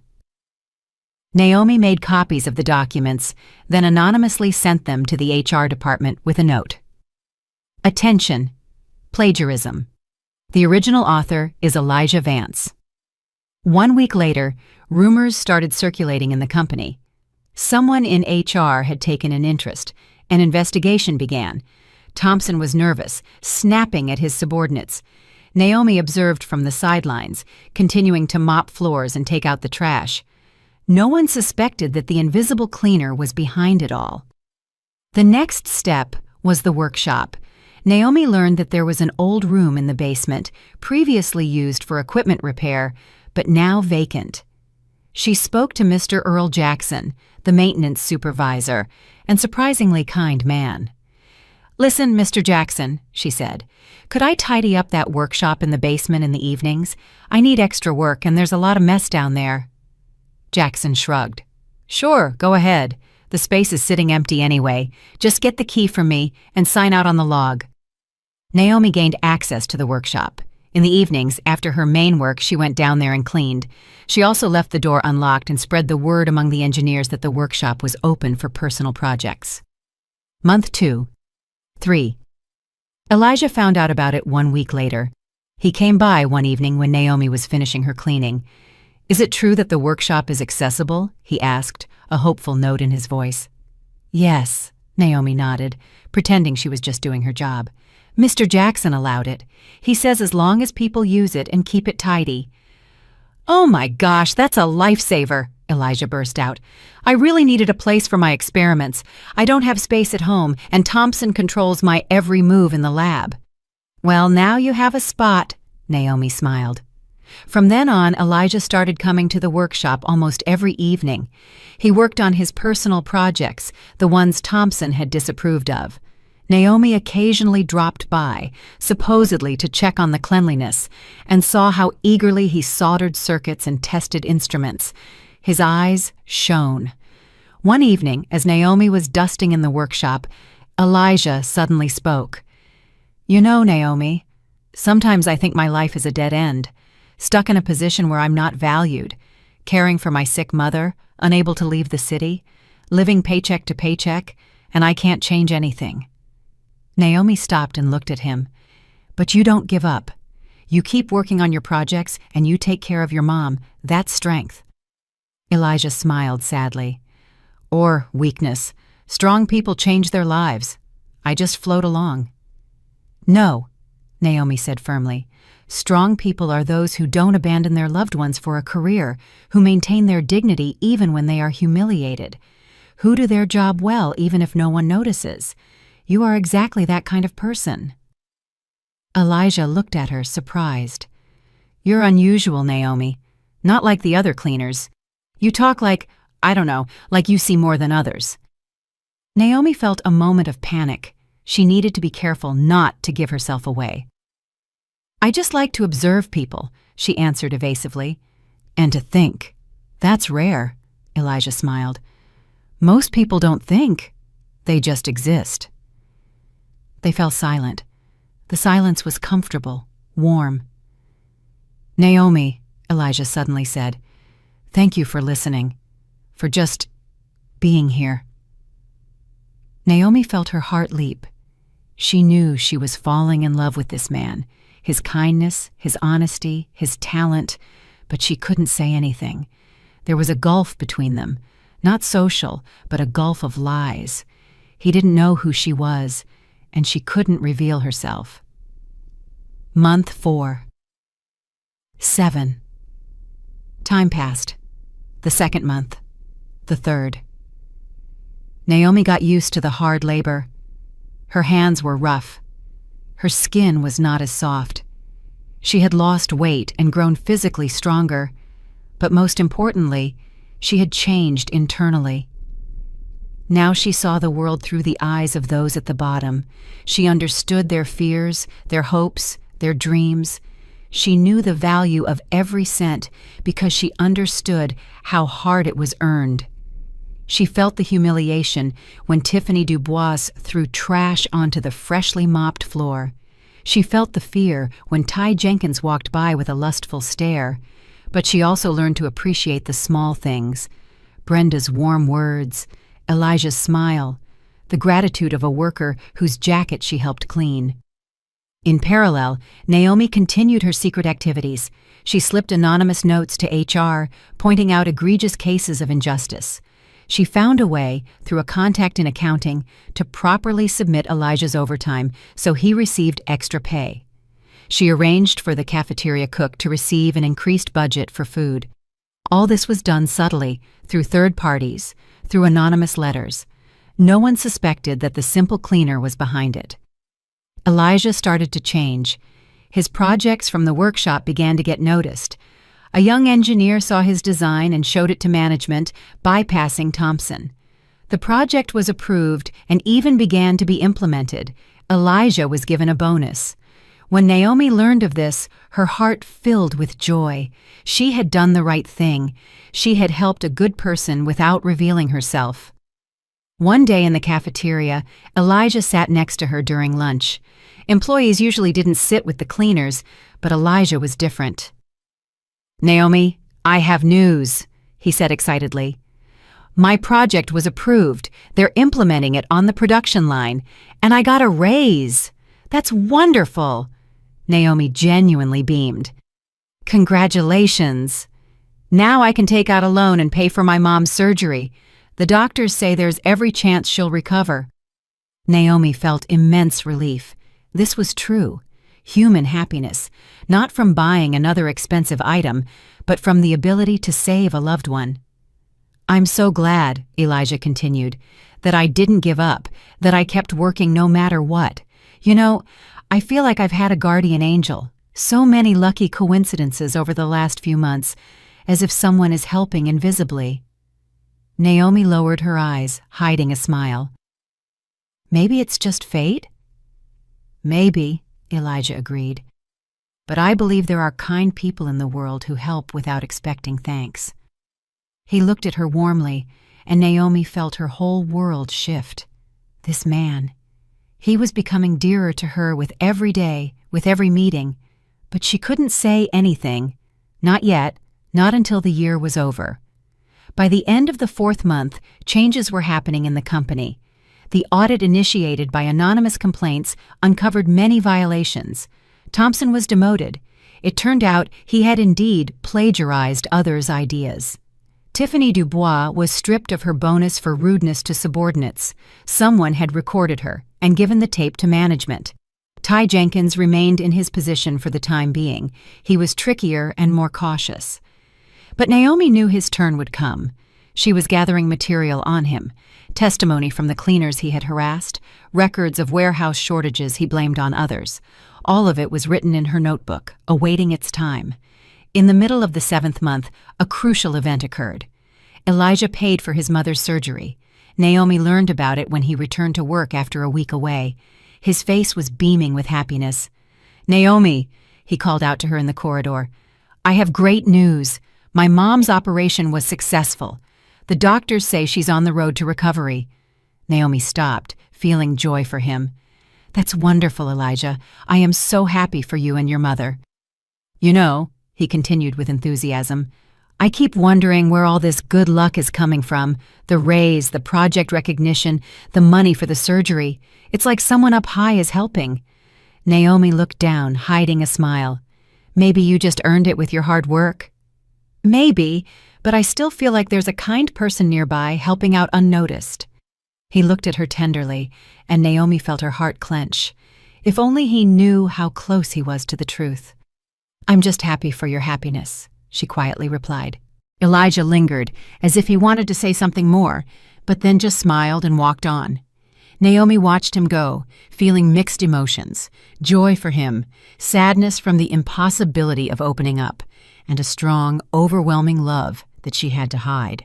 Naomi made copies of the documents, then anonymously sent them to the HR department with a note. Attention! Plagiarism. The original author is Elijah Vance. 1 week later, rumors started circulating in the company. Someone in HR had taken an interest. An investigation began. Thompson was nervous, snapping at his subordinates. Naomi observed from the sidelines, continuing to mop floors and take out the trash. No one suspected that the invisible cleaner was behind it all. The next step was the workshop. Naomi learned that there was an old room in the basement, previously used for equipment repair, but now vacant. She spoke to Mr. Earl Jackson, the maintenance supervisor, and surprisingly kind man. "Listen, Mr. Jackson," she said, "could I tidy up that workshop in the basement in the evenings? I need extra work and there's a lot of mess down there." Jackson shrugged. "Sure, go ahead. The space is sitting empty anyway. Just get the key from me and sign out on the log." Naomi gained access to the workshop. In the evenings, after her main work, she went down there and cleaned. She also left the door unlocked and spread the word among the engineers that the workshop was open for personal projects. Month 2. 3. Elijah found out about it 1 week later. He came by one evening when Naomi was finishing her cleaning. "Is it true that the workshop is accessible?" he asked, a hopeful note in his voice. "Yes," Naomi nodded, pretending she was just doing her job. "Mr. Jackson allowed it. He says as long as people use it and keep it tidy." "Oh my gosh, that's a lifesaver," Elijah burst out. "I really needed a place for my experiments. I don't have space at home, and Thompson controls my every move in the lab." "Well, now you have a spot," Naomi smiled. From then on, Elijah started coming to the workshop almost every evening. He worked on his personal projects, the ones Thompson had disapproved of. Naomi occasionally dropped by, supposedly to check on the cleanliness, and saw how eagerly he soldered circuits and tested instruments. His eyes shone. One evening, as Naomi was dusting in the workshop, Elijah suddenly spoke. "You know, Naomi, sometimes I think my life is a dead end, stuck in a position where I'm not valued, caring for my sick mother, unable to leave the city, living paycheck to paycheck, and I can't change anything." Naomi stopped and looked at him. "But you don't give up. You keep working on your projects and you take care of your mom. That's strength." Elijah smiled sadly. "Or weakness. Strong people change their lives. I just float along." "No," Naomi said firmly. "Strong people are those who don't abandon their loved ones for a career, who maintain their dignity even when they are humiliated, who do their job well even if no one notices. You are exactly that kind of person." Elijah looked at her, surprised. "You're unusual, Naomi. Not like the other cleaners. You talk like, I don't know, like you see more than others." Naomi felt a moment of panic. She needed to be careful not to give herself away. "I just like to observe people," she answered evasively. "And to think. That's rare," Elijah smiled. "Most people don't think. They just exist." They fell silent. The silence was comfortable, warm. "Naomi," Elijah suddenly said, "thank you for listening, for just being here." Naomi felt her heart leap. She knew she was falling in love with this man, his kindness, his honesty, his talent, but she couldn't say anything. There was a gulf between them, not social, but a gulf of lies. He didn't know who she was, and she couldn't reveal herself. Month 4. 7. Time passed. The 2nd month. The 3rd. Naomi got used to the hard labor. Her hands were rough. Her skin was not as soft. She had lost weight and grown physically stronger, But most importantly, she had changed internally. Now she saw the world through the eyes of those at the bottom. She understood their fears, their hopes, their dreams. She knew the value of every cent because she understood how hard it was earned. She felt the humiliation when Tiffany Dubois threw trash onto the freshly mopped floor. She felt the fear when Ty Jenkins walked by with a lustful stare. But she also learned to appreciate the small things: Brenda's warm words, Elijah's smile, the gratitude of a worker whose jacket she helped clean. In parallel, Naomi continued her secret activities. She slipped anonymous notes to HR, pointing out egregious cases of injustice. She found a way, through a contact in accounting, to properly submit Elijah's overtime so he received extra pay. She arranged for the cafeteria cook to receive an increased budget for food. All this was done subtly, through third parties, through anonymous letters. No one suspected that the simple cleaner was behind it. Elijah started to change. His projects from the workshop began to get noticed. A young engineer saw his design and showed it to management, bypassing Thompson. The project was approved and even began to be implemented. Elijah was given a bonus. When Naomi learned of this, her heart filled with joy. She had done the right thing. She had helped a good person without revealing herself. One day in the cafeteria, Elijah sat next to her during lunch. Employees usually didn't sit with the cleaners, but Elijah was different. "Naomi, I have news," he said excitedly. "My project was approved. They're implementing it on the production line, and I got a raise. That's wonderful." Naomi genuinely beamed. "Congratulations. Now I can take out a loan and pay for my mom's surgery. The doctors say there's every chance she'll recover." Naomi felt immense relief. This was true. Human happiness, not from buying another expensive item, but from the ability to save a loved one. "I'm so glad," Elijah continued, "that I didn't give up, that I kept working no matter what. You know, I feel like I've had a guardian angel. So many lucky coincidences over the last few months, as if someone is helping invisibly." Naomi lowered her eyes, hiding a smile. "Maybe it's just fate?" "Maybe," Elijah agreed. "But I believe there are kind people in the world who help without expecting thanks." He looked at her warmly, and Naomi felt her whole world shift. This man. He was becoming dearer to her with every day, with every meeting. But she couldn't say anything. Not yet, not until the year was over. By the end of the 4th month, changes were happening in the company. The audit initiated by anonymous complaints uncovered many violations. Thompson was demoted. It turned out he had indeed plagiarized others' ideas. Tiffany Dubois was stripped of her bonus for rudeness to subordinates. Someone had recorded her and given the tape to management. Ty Jenkins remained in his position for the time being. He was trickier and more cautious. But Naomi knew his turn would come. She was gathering material on him, testimony from the cleaners he had harassed, records of warehouse shortages he blamed on others. All of it was written in her notebook, awaiting its time. In the middle of the 7th month, a crucial event occurred. Elijah paid for his mother's surgery. Naomi learned about it when he returned to work after a week away. His face was beaming with happiness. "Naomi," he called out to her in the corridor, "I have great news. My mom's operation was successful. The doctors say she's on the road to recovery." Naomi stopped, feeling joy for him. "That's wonderful, Elijah. I am so happy for you and your mother." "You know," he continued with enthusiasm, "I keep wondering where all this good luck is coming from. The raise, the project recognition, the money for the surgery. It's like someone up high is helping." Naomi looked down, hiding a smile. "Maybe you just earned it with your hard work." "Maybe, but I still feel like there's a kind person nearby helping out unnoticed." He looked at her tenderly, and Naomi felt her heart clench. If only he knew how close he was to the truth. "I'm just happy for your happiness," she quietly replied. Elijah lingered, as if he wanted to say something more, but then just smiled and walked on. Naomi watched him go, feeling mixed emotions, joy for him, sadness from the impossibility of opening up, and a strong, overwhelming love that she had to hide.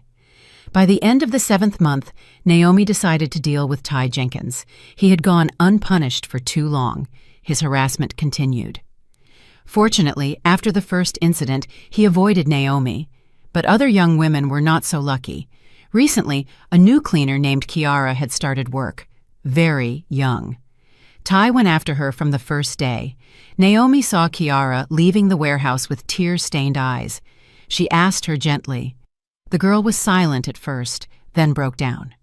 By the end of the 7th month, Naomi decided to deal with Ty Jenkins. He had gone unpunished for too long. His harassment continued. Fortunately, after the first incident, he avoided Naomi. But other young women were not so lucky. Recently, a new cleaner named Kiara had started work. Very young. Ty went after her from the first day. Naomi saw Kiara leaving the warehouse with tear-stained eyes. She asked her gently. The girl was silent at first, then broke down.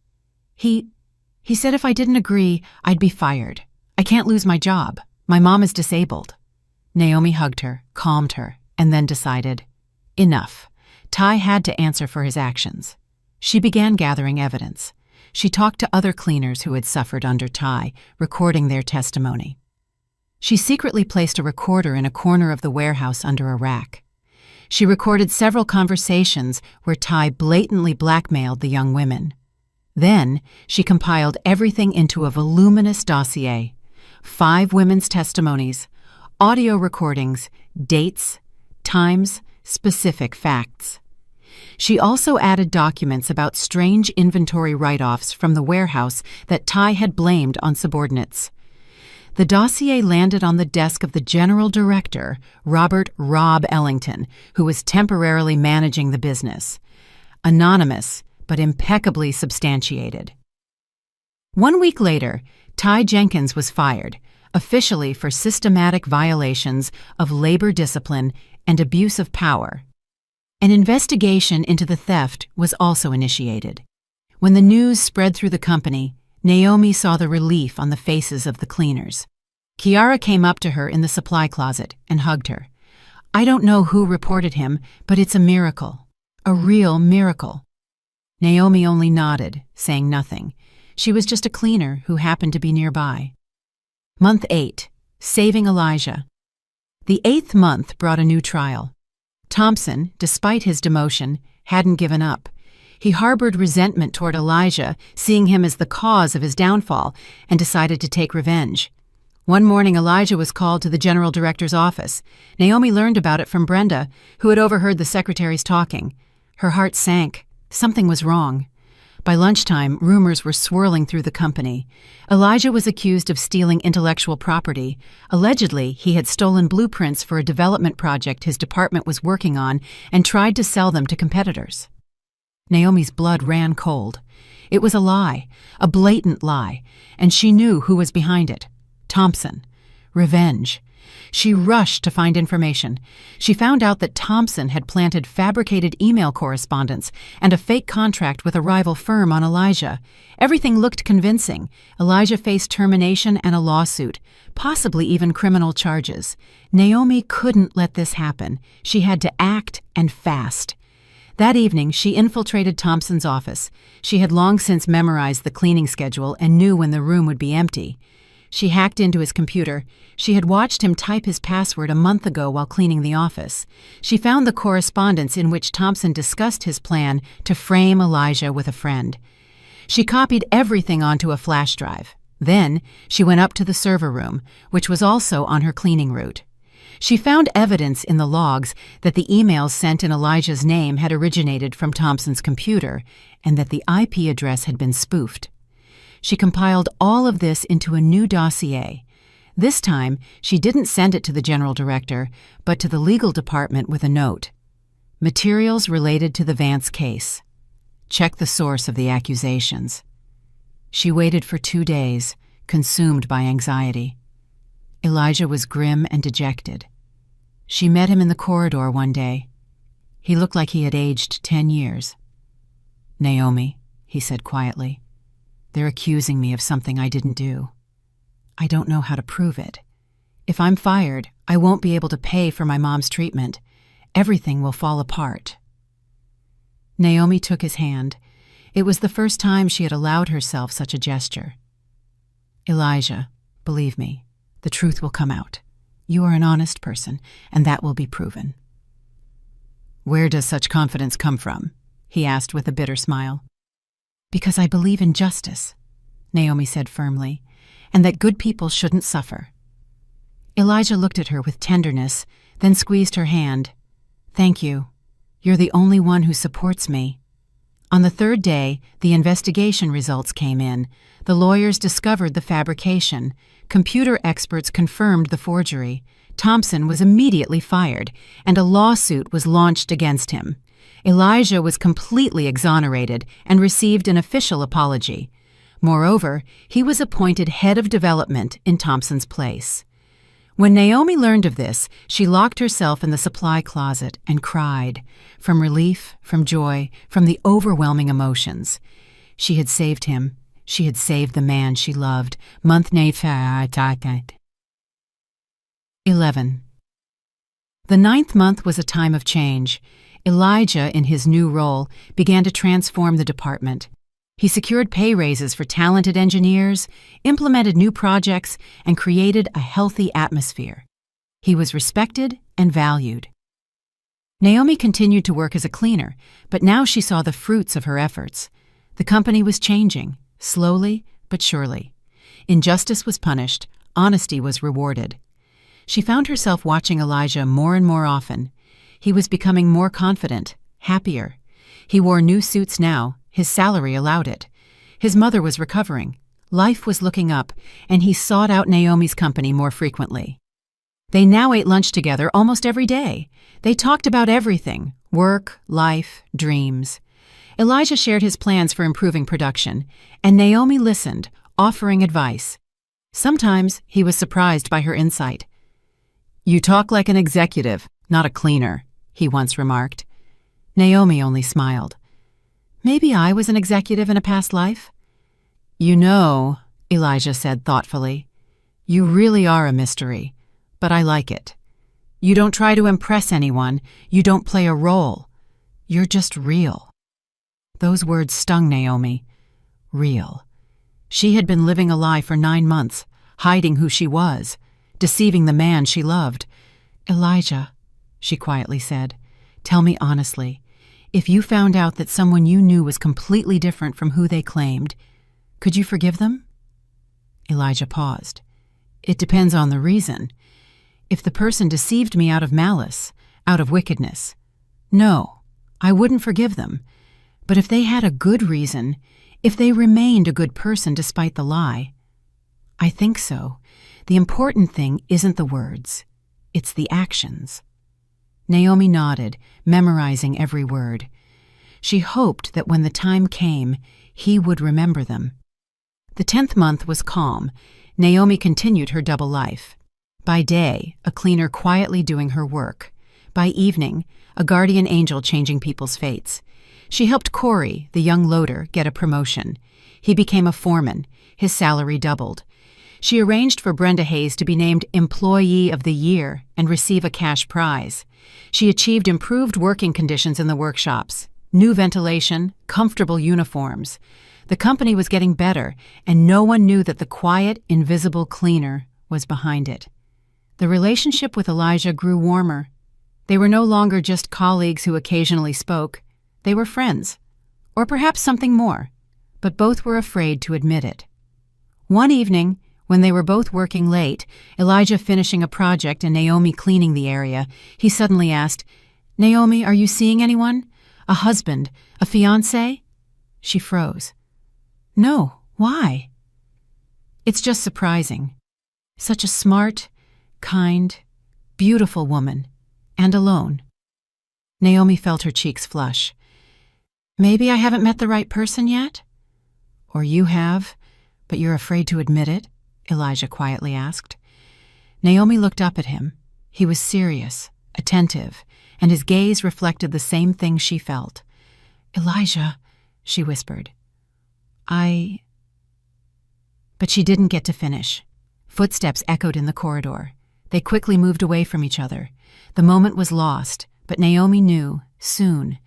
He said if I didn't agree, I'd be fired. I can't lose my job. My mom is disabled. Naomi hugged her, calmed her, and then decided, enough. Ty had to answer for his actions. She began gathering evidence. She talked to other cleaners who had suffered under Ty, recording their testimony. She secretly placed a recorder in a corner of the warehouse under a rack. She recorded several conversations where Ty blatantly blackmailed the young women. Then, she compiled everything into a voluminous dossier. 5 women's testimonies, audio recordings, dates, times, specific facts. She also added documents about strange inventory write-offs from the warehouse that Ty had blamed on subordinates. The dossier landed on the desk of the general director, Robert "Rob" Ellington, who was temporarily managing the business. Anonymous, but impeccably substantiated. 1 week later, Ty Jenkins was fired, officially for systematic violations of labor discipline and abuse of power. An investigation into the theft was also initiated. When the news spread through the company, Naomi saw the relief on the faces of the cleaners. Kiara came up to her in the supply closet and hugged her. I don't know who reported him, but it's a miracle. A real miracle. Naomi only nodded, saying nothing. She was just a cleaner who happened to be nearby. Month 8. Saving Elijah. The 8th month brought a new trial. Thompson, despite his demotion, hadn't given up. He harbored resentment toward Elijah, seeing him as the cause of his downfall, and decided to take revenge. One morning, Elijah was called to the general director's office. Naomi learned about it from Brenda, who had overheard the secretaries talking. Her heart sank. Something was wrong. By lunchtime, rumors were swirling through the company. Elijah was accused of stealing intellectual property. Allegedly, he had stolen blueprints for a development project his department was working on and tried to sell them to competitors. Naomi's blood ran cold. It was a lie, a blatant lie, and she knew who was behind it. Thompson. Revenge. She rushed to find information. She found out that Thompson had planted fabricated email correspondence and a fake contract with a rival firm on Elijah. Everything looked convincing. Elijah faced termination and a lawsuit, possibly even criminal charges. Naomi couldn't let this happen. She had to act and fast. That evening, she infiltrated Thompson's office. She had long since memorized the cleaning schedule and knew when the room would be empty. She hacked into his computer. She had watched him type his password a month ago while cleaning the office. She found the correspondence in which Thompson discussed his plan to frame Elijah with a friend. She copied everything onto a flash drive. Then, she went up to the server room, which was also on her cleaning route. She found evidence in the logs that the emails sent in Elijah's name had originated from Thompson's computer and that the IP address had been spoofed. She compiled all of this into a new dossier. This time, she didn't send it to the general director, but to the legal department with a note. Materials related to the Vance case. Check the source of the accusations. She waited for 2 days, consumed by anxiety. Elijah was grim and dejected. She met him in the corridor one day. He looked like he had aged 10 years. Naomi, he said quietly. They're accusing me of something I didn't do. I don't know how to prove it. If I'm fired, I won't be able to pay for my mom's treatment. Everything will fall apart. Naomi took his hand. It was the first time she had allowed herself such a gesture. Elijah, believe me, the truth will come out. You are an honest person, and that will be proven. Where does such confidence come from? He asked with a bitter smile. Because I believe in justice, Naomi said firmly, and that good people shouldn't suffer. Elijah looked at her with tenderness, then squeezed her hand. Thank you. You're the only one who supports me. On the third day, the investigation results came in. The lawyers discovered the fabrication. Computer experts confirmed the forgery. Thompson was immediately fired, and a lawsuit was launched against him. Elijah was completely exonerated and received an official apology. Moreover, he was appointed head of development in Thompson's place. When Naomi learned of this, she locked herself in the supply closet and cried, from relief, from joy, from the overwhelming emotions. She had saved him. She had saved the man she loved. 11. The 9th month was a time of change. Elijah, in his new role, began to transform the department. He secured pay raises for talented engineers, implemented new projects, and created a healthy atmosphere. He was respected and valued. Naomi continued to work as a cleaner, but now she saw the fruits of her efforts. The company was changing, slowly but surely. Injustice was punished, honesty was rewarded. She found herself watching Elijah more and more often. He was becoming more confident, happier. He wore new suits now. His salary allowed it. His mother was recovering. Life was looking up, and he sought out Naomi's company more frequently. They now ate lunch together almost every day. They talked about everything: work, life, dreams. Elijah shared his plans for improving production, and Naomi listened, offering advice. Sometimes he was surprised by her insight. "You talk like an executive, not a cleaner," he once remarked. Naomi only smiled. "Maybe I was an executive in a past life?" "You know," Elijah said thoughtfully, "you really are a mystery, but I like it. You don't try to impress anyone. You don't play a role. You're just real." Those words stung Naomi. Real. She had been living a lie for 9 months, hiding who she was, deceiving the man she loved. "Elijah," she quietly said, "tell me honestly. If you found out that someone you knew was completely different from who they claimed, could you forgive them?" Elijah paused. "It depends on the reason. If the person deceived me out of malice, out of wickedness, no, I wouldn't forgive them. But if they had a good reason, if they remained a good person despite the lie, I think so. The important thing isn't the words, it's the actions." Naomi nodded, memorizing every word. She hoped that when the time came, he would remember them. The 10th month was calm. Naomi continued her double life. By day, a cleaner quietly doing her work. By evening, a guardian angel changing people's fates. She helped Corey, the young loader, get a promotion. He became a foreman. His salary doubled. She arranged for Brenda Hayes to be named Employee of the Year and receive a cash prize. She achieved improved working conditions in the workshops, new ventilation, comfortable uniforms. The company was getting better, and no one knew that the quiet, invisible cleaner was behind it. The relationship with Elijah grew warmer. They were no longer just colleagues who occasionally spoke. They were friends, or perhaps something more, but both were afraid to admit it. One evening, when they were both working late, Elijah finishing a project and Naomi cleaning the area, he suddenly asked, "Naomi, are you seeing anyone? A husband? A fiancé?" She froze. "No, why?" "It's just surprising. Such a smart, kind, beautiful woman, and alone." Naomi felt her cheeks flush. "Maybe I haven't met the right person yet?" "Or you have, but you're afraid to admit it?" Elijah quietly asked. Naomi looked up at him. He was serious, attentive, and his gaze reflected the same thing she felt. "Elijah," she whispered. But she didn't get to finish. Footsteps echoed in the corridor. They quickly moved away from each other. The moment was lost, but Naomi knew, soon,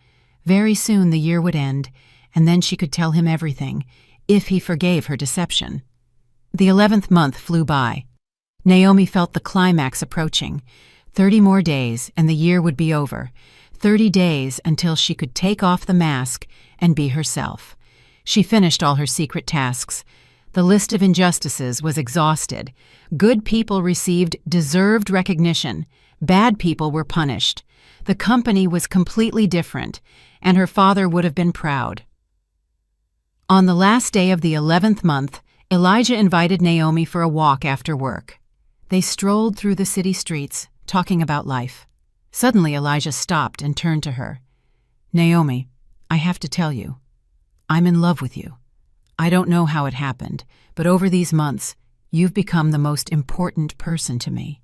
very soon the year would end, and then she could tell him everything, if he forgave her deception. The 11th month flew by. Naomi felt the climax approaching. 30 more days, and the year would be over. 30 days until she could take off the mask and be herself. She finished all her secret tasks. The list of injustices was exhausted. Good people received deserved recognition. Bad people were punished. The company was completely different, and her father would have been proud. On the last day of the 11th month, Elijah invited Naomi for a walk after work. They strolled through the city streets, talking about life. Suddenly, Elijah stopped and turned to her. "Naomi, I have to tell you, I'm in love with you. I don't know how it happened, but over these months, you've become the most important person to me."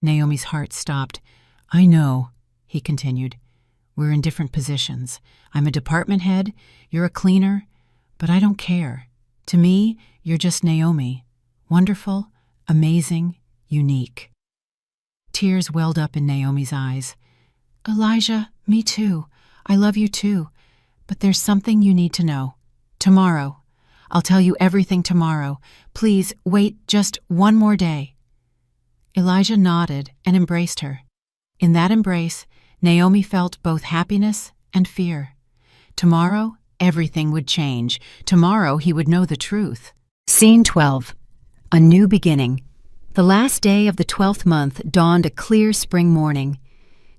Naomi's heart stopped. "I know," he continued. "We're in different positions. I'm a department head, you're a cleaner, but I don't care. To me, you're just Naomi. Wonderful, amazing, unique." Tears welled up in Naomi's eyes. "Elijah, me too. I love you too. But there's something you need to know. Tomorrow. I'll tell you everything tomorrow. Please wait just one more day." Elijah nodded and embraced her. In that embrace, Naomi felt both happiness and fear. Tomorrow, everything would change. Tomorrow, he would know the truth. Scene 12. A new beginning. The last day of the 12th month dawned a clear spring morning.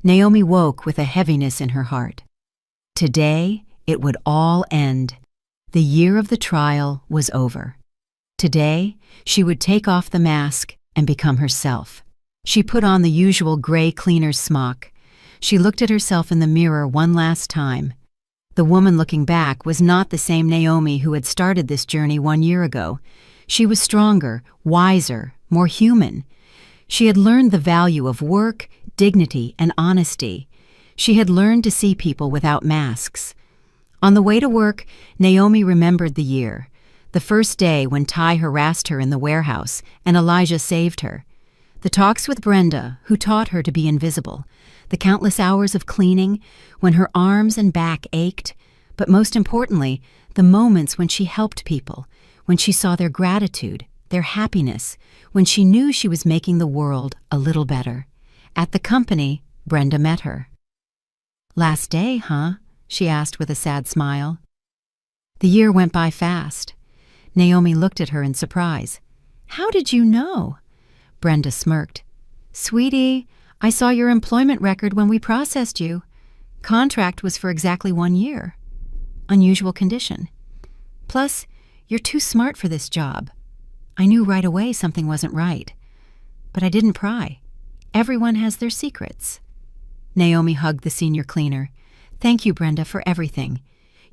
Naomi woke with a heaviness in her heart. Today, it would all end. The year of the trial was over. Today, she would take off the mask and become herself. She put on the usual gray cleaner's smock. She looked at herself in the mirror one last time. The woman looking back was not the same Naomi who had started this journey 1 year ago. She was stronger, wiser, more human. She had learned the value of work, dignity, and honesty. She had learned to see people without masks. On the way to work, Naomi remembered the year, the first day when Ty harassed her in the warehouse and Elijah saved her. The talks with Brenda, who taught her to be invisible, the countless hours of cleaning, when her arms and back ached, but most importantly, the moments when she helped people, when she saw their gratitude, their happiness, when she knew she was making the world a little better. At the company, Brenda met her. "Last day, huh?" she asked with a sad smile. The year went by fast. Naomi looked at her in surprise. "How did you know?" Brenda smirked. "Sweetie, I saw your employment record when we processed you. Contract was for exactly 1 year. Unusual condition. Plus, you're too smart for this job. I knew right away something wasn't right. But I didn't pry. Everyone has their secrets." Naomi hugged the senior cleaner. "Thank you, Brenda, for everything.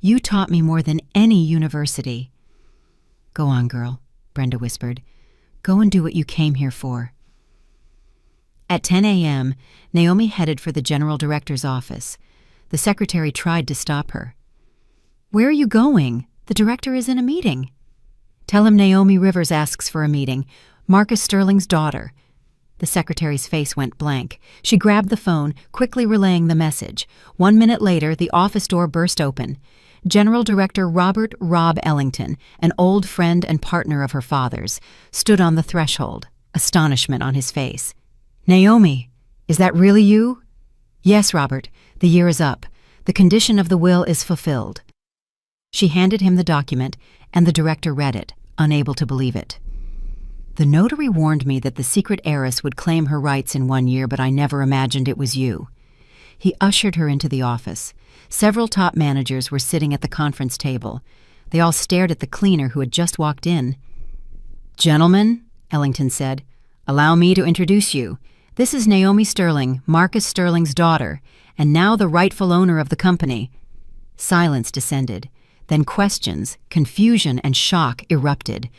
You taught me more than any university." "Go on, girl," Brenda whispered. "Go and do what you came here for." At 10 a.m., Naomi headed for the general director's office. The secretary tried to stop her. "Where are you going? The director is in a meeting." "Tell him Naomi Rivers asks for a meeting. Marcus Sterling's daughter." The secretary's face went blank. She grabbed the phone, quickly relaying the message. 1 minute later, the office door burst open. General Director Robert "Rob" Ellington, an old friend and partner of her father's, stood on the threshold, astonishment on his face. "Naomi, is that really you?" "Yes, Robert. The year is up. The condition of the will is fulfilled." She handed him the document, and the director read it, unable to believe it. "The notary warned me that the secret heiress would claim her rights in 1 year, but I never imagined it was you." He ushered her into the office. Several top managers were sitting at the conference table. They all stared at the cleaner who had just walked in. "Gentlemen," Ellington said, "allow me to introduce you. This is Naomi Sterling, Marcus Sterling's daughter, and now the rightful owner of the company." Silence descended. Then questions, confusion, and shock erupted.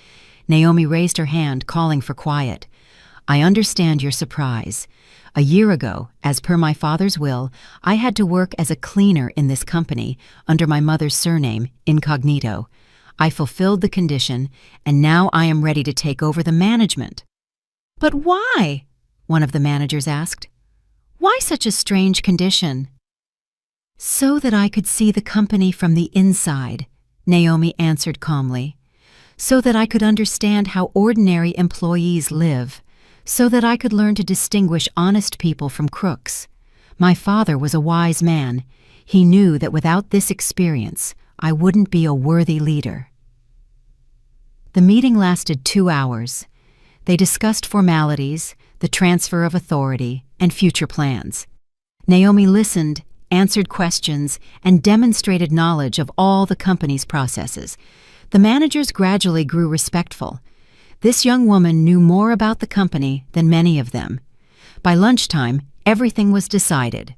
Naomi raised her hand, calling for quiet. "I understand your surprise. A year ago, as per my father's will, I had to work as a cleaner in this company under my mother's surname, incognito. I fulfilled the condition, and now I am ready to take over the management." "But why?" one of the managers asked. "Why such a strange condition?" "So that I could see the company from the inside," Naomi answered calmly. "So that I could understand how ordinary employees live. So that I could learn to distinguish honest people from crooks. My father was a wise man. He knew that without this experience, I wouldn't be a worthy leader." The meeting lasted 2 hours. They discussed formalities, the transfer of authority, and future plans. Naomi listened, answered questions, and demonstrated knowledge of all the company's processes. The managers gradually grew respectful. This young woman knew more about the company than many of them. By lunchtime, everything was decided.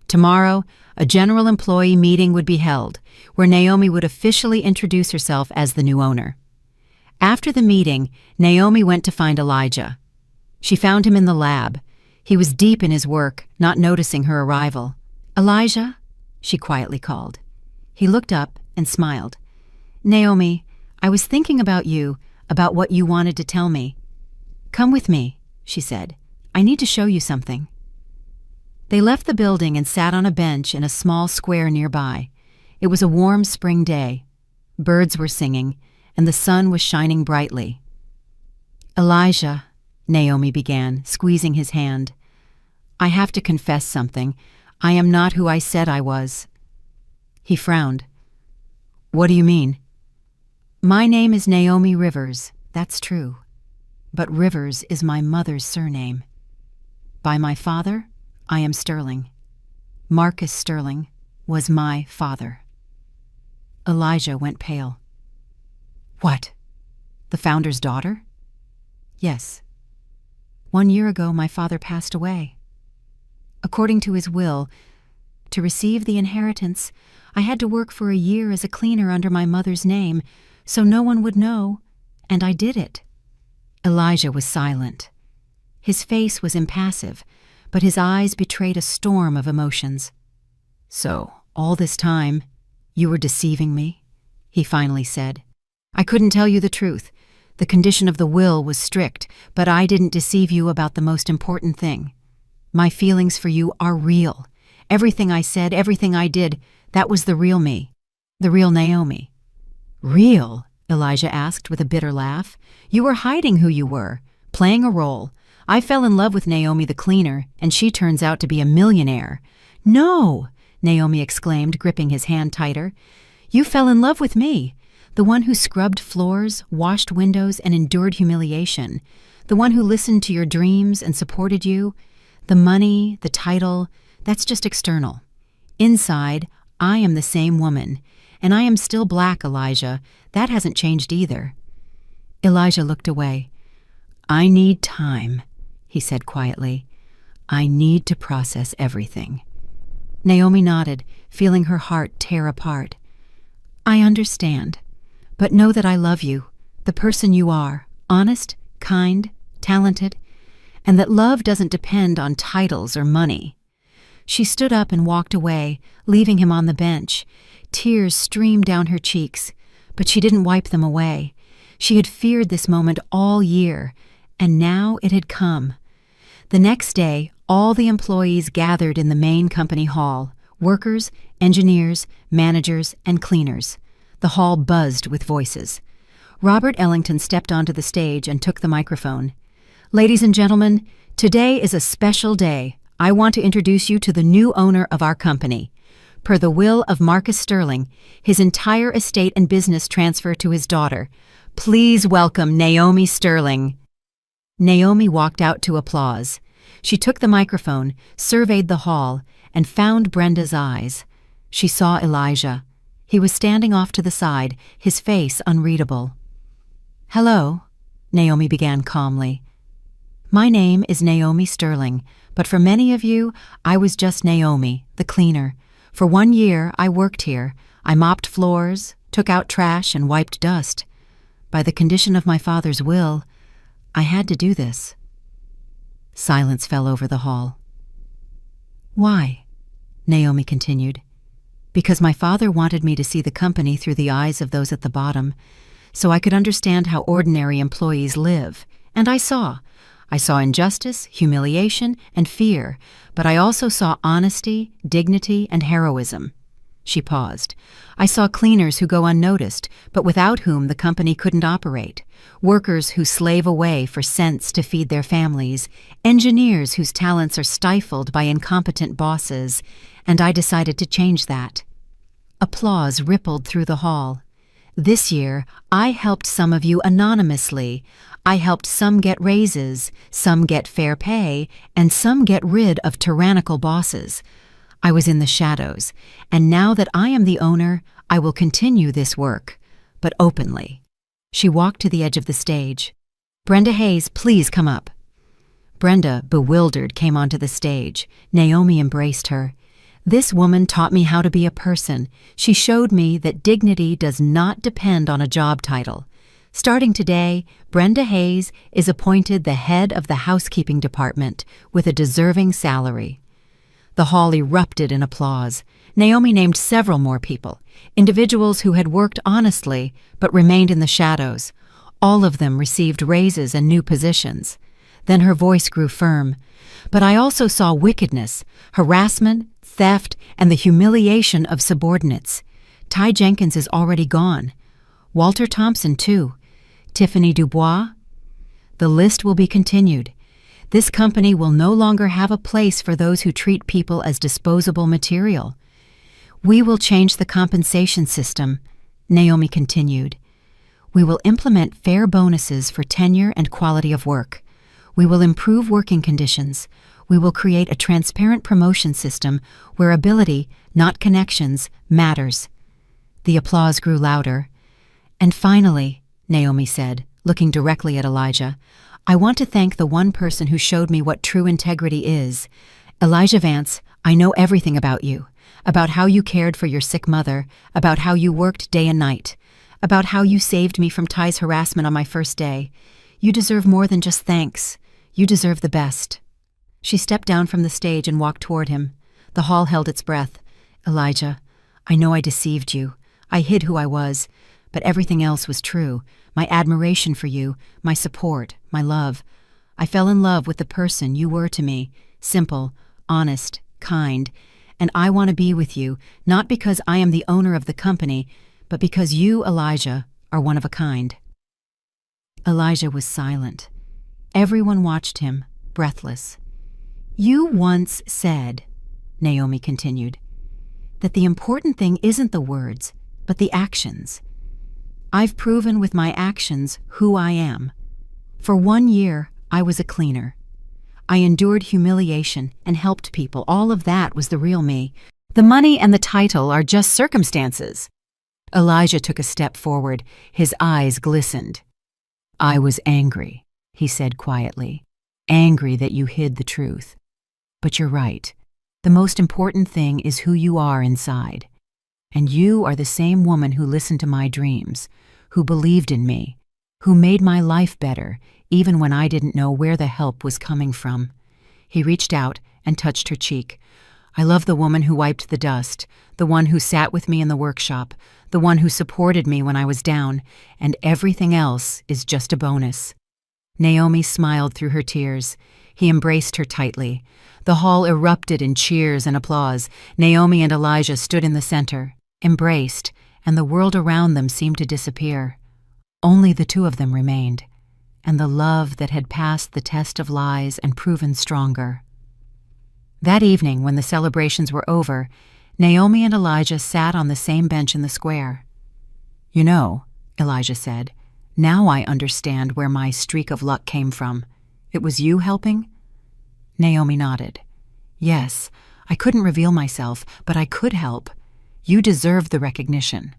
Tomorrow, a general employee meeting would be held, where Naomi would officially introduce herself as the new owner. After the meeting, Naomi went to find Elijah. She found him in the lab. He was deep in his work, not noticing her arrival. "Elijah?" she quietly called. He looked up and smiled. "Naomi, I was thinking about you, about what you wanted to tell me." "Come with me," she said. "I need to show you something." They left the building and sat on a bench in a small square nearby. It was a warm spring day. Birds were singing, and the sun was shining brightly. "Elijah," Naomi began, squeezing his hand, "I have to confess something. I am not who I said I was." He frowned. "What do you mean?" "My name is Naomi Rivers, that's true. But Rivers is my mother's surname. By my father, I am Sterling. Marcus Sterling was my father." Elijah went pale. "What? The founder's daughter?" "Yes. 1 year ago, my father passed away. According to his will, to receive the inheritance, I had to work for a year as a cleaner under my mother's name, so no one would know, and I did it." Elijah was silent. His face was impassive, but his eyes betrayed a storm of emotions. "So, all this time, you were deceiving me?" he finally said. "I couldn't tell you the truth. The condition of the will was strict, but I didn't deceive you about the most important thing. My feelings for you are real. Everything I said, everything I did, that was the real me, the real Naomi." "Real?" Elijah asked with a bitter laugh. "You were hiding who you were, playing a role. I fell in love with Naomi the cleaner, and she turns out to be a millionaire." "No!" Naomi exclaimed, gripping his hand tighter. "You fell in love with me, the one who scrubbed floors, washed windows, and endured humiliation, the one who listened to your dreams and supported you. The money, the title, that's just external. Inside, I am the same woman, and I am still black, Elijah. That hasn't changed either." Elijah looked away. "I need time," he said quietly. "I need to process everything." Naomi nodded, feeling her heart tear apart. "I understand, but know that I love you, the person you are, honest, kind, talented, and that love doesn't depend on titles or money." She stood up and walked away, leaving him on the bench. Tears streamed down her cheeks, but she didn't wipe them away. She had feared this moment all year, and now it had come. The next day, all the employees gathered in the main company hall, workers, engineers, managers, and cleaners. The hall buzzed with voices. Robert Ellington stepped onto the stage and took the microphone. "Ladies and gentlemen, today is a special day. I want to introduce you to the new owner of our company. Per the will of Marcus Sterling, his entire estate and business transfer to his daughter. Please welcome Naomi Sterling." Naomi walked out to applause. She took the microphone, surveyed the hall, and found Brenda's eyes. She saw Elijah. He was standing off to the side, his face unreadable. "Hello," Naomi began calmly. "My name is Naomi Sterling, but for many of you, I was just Naomi, the cleaner. For 1 year, I worked here. I mopped floors, took out trash, and wiped dust. By the condition of my father's will, I had to do this." Silence fell over the hall. "Why?" Naomi continued. "Because my father wanted me to see the company through the eyes of those at the bottom, so I could understand how ordinary employees live. And I saw. I saw injustice, humiliation, and fear, but I also saw honesty, dignity, and heroism." She paused. "I saw cleaners who go unnoticed, but without whom the company couldn't operate. Workers who slave away for cents to feed their families. Engineers whose talents are stifled by incompetent bosses. And I decided to change that." Applause rippled through the hall. This year, I helped some of you anonymously. I helped some get raises, some get fair pay, and some get rid of tyrannical bosses. I was in the shadows, and now that I am the owner, I will continue this work, but openly. She walked to the edge of the stage. Brenda Hayes, please come up. Brenda, bewildered, came onto the stage. Naomi embraced her. This woman taught me how to be a person. She showed me that dignity does not depend on a job title. Starting today, Brenda Hayes is appointed the head of the housekeeping department with a deserving salary. The hall erupted in applause. Naomi named several more people, individuals who had worked honestly but remained in the shadows. All of them received raises and new positions. Then her voice grew firm. But I also saw wickedness, harassment, theft, and the humiliation of subordinates. Ty Jenkins is already gone. Walter Thompson, too. Tiffany Dubois. The list will be continued. This company will no longer have a place for those who treat people as disposable material. We will change the compensation system, Naomi continued. We will implement fair bonuses for tenure and quality of work. We will improve working conditions. We will create a transparent promotion system where ability, not connections, matters. The applause grew louder. And finally, Naomi said, looking directly at Elijah, I want to thank the one person who showed me what true integrity is. Elijah Vance, I know everything about you, about how you cared for your sick mother, about how you worked day and night, about how you saved me from Ty's harassment on my first day. You deserve more than just thanks. You deserve the best. She stepped down from the stage and walked toward him. The hall held its breath. Elijah, I know I deceived you. I hid who I was, but everything else was true. My admiration for you, my support, my love. I fell in love with the person you were to me, simple, honest, kind, and I want to be with you, not because I am the owner of the company, but because you, Elijah, are one of a kind. Elijah was silent. Everyone watched him, breathless. You once said, Naomi continued, that the important thing isn't the words, but the actions. I've proven with my actions who I am. For 1 year, I was a cleaner. I endured humiliation and helped people. All of that was the real me. The money and the title are just circumstances. Elijah took a step forward. His eyes glistened. I was angry, he said quietly. Angry that you hid the truth. But you're right. The most important thing is who you are inside. And you are the same woman who listened to my dreams, who believed in me, who made my life better, even when I didn't know where the help was coming from. He reached out and touched her cheek. I love the woman who wiped the dust, the one who sat with me in the workshop, the one who supported me when I was down, and everything else is just a bonus. Naomi smiled through her tears. He embraced her tightly. The hall erupted in cheers and applause. Naomi and Elijah stood in the center, embraced, and the world around them seemed to disappear. Only the two of them remained, and the love that had passed the test of lies and proven stronger. That evening, when the celebrations were over, Naomi and Elijah sat on the same bench in the square. You know, Elijah said, now I understand where my streak of luck came from. It was you helping? Naomi nodded. Yes, I couldn't reveal myself, but I could help. You deserve the recognition.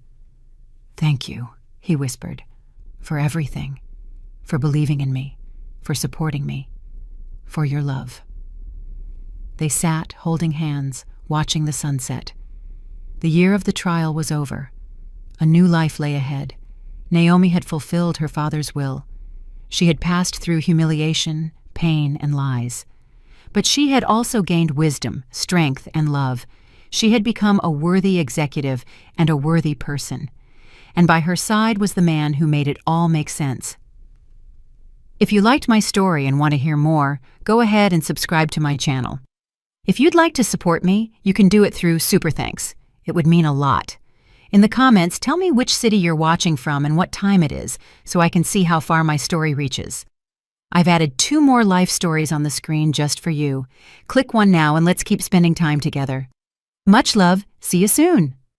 Thank you, he whispered, for everything, for believing in me, for supporting me, for your love. They sat, holding hands, watching the sunset. The year of the trial was over. A new life lay ahead. Naomi had fulfilled her father's will. She had passed through humiliation, pain, and lies. But she had also gained wisdom, strength, and love. She had become a worthy executive and a worthy person. And by her side was the man who made it all make sense. If you liked my story and want to hear more, go ahead and subscribe to my channel. If you'd like to support me, you can do it through Super Thanks. It would mean a lot. In the comments, tell me which city you're watching from and what time it is, so I can see how far my story reaches. I've added 2 more life stories on the screen just for you. Click one now and let's keep spending time together. Much love. See you soon.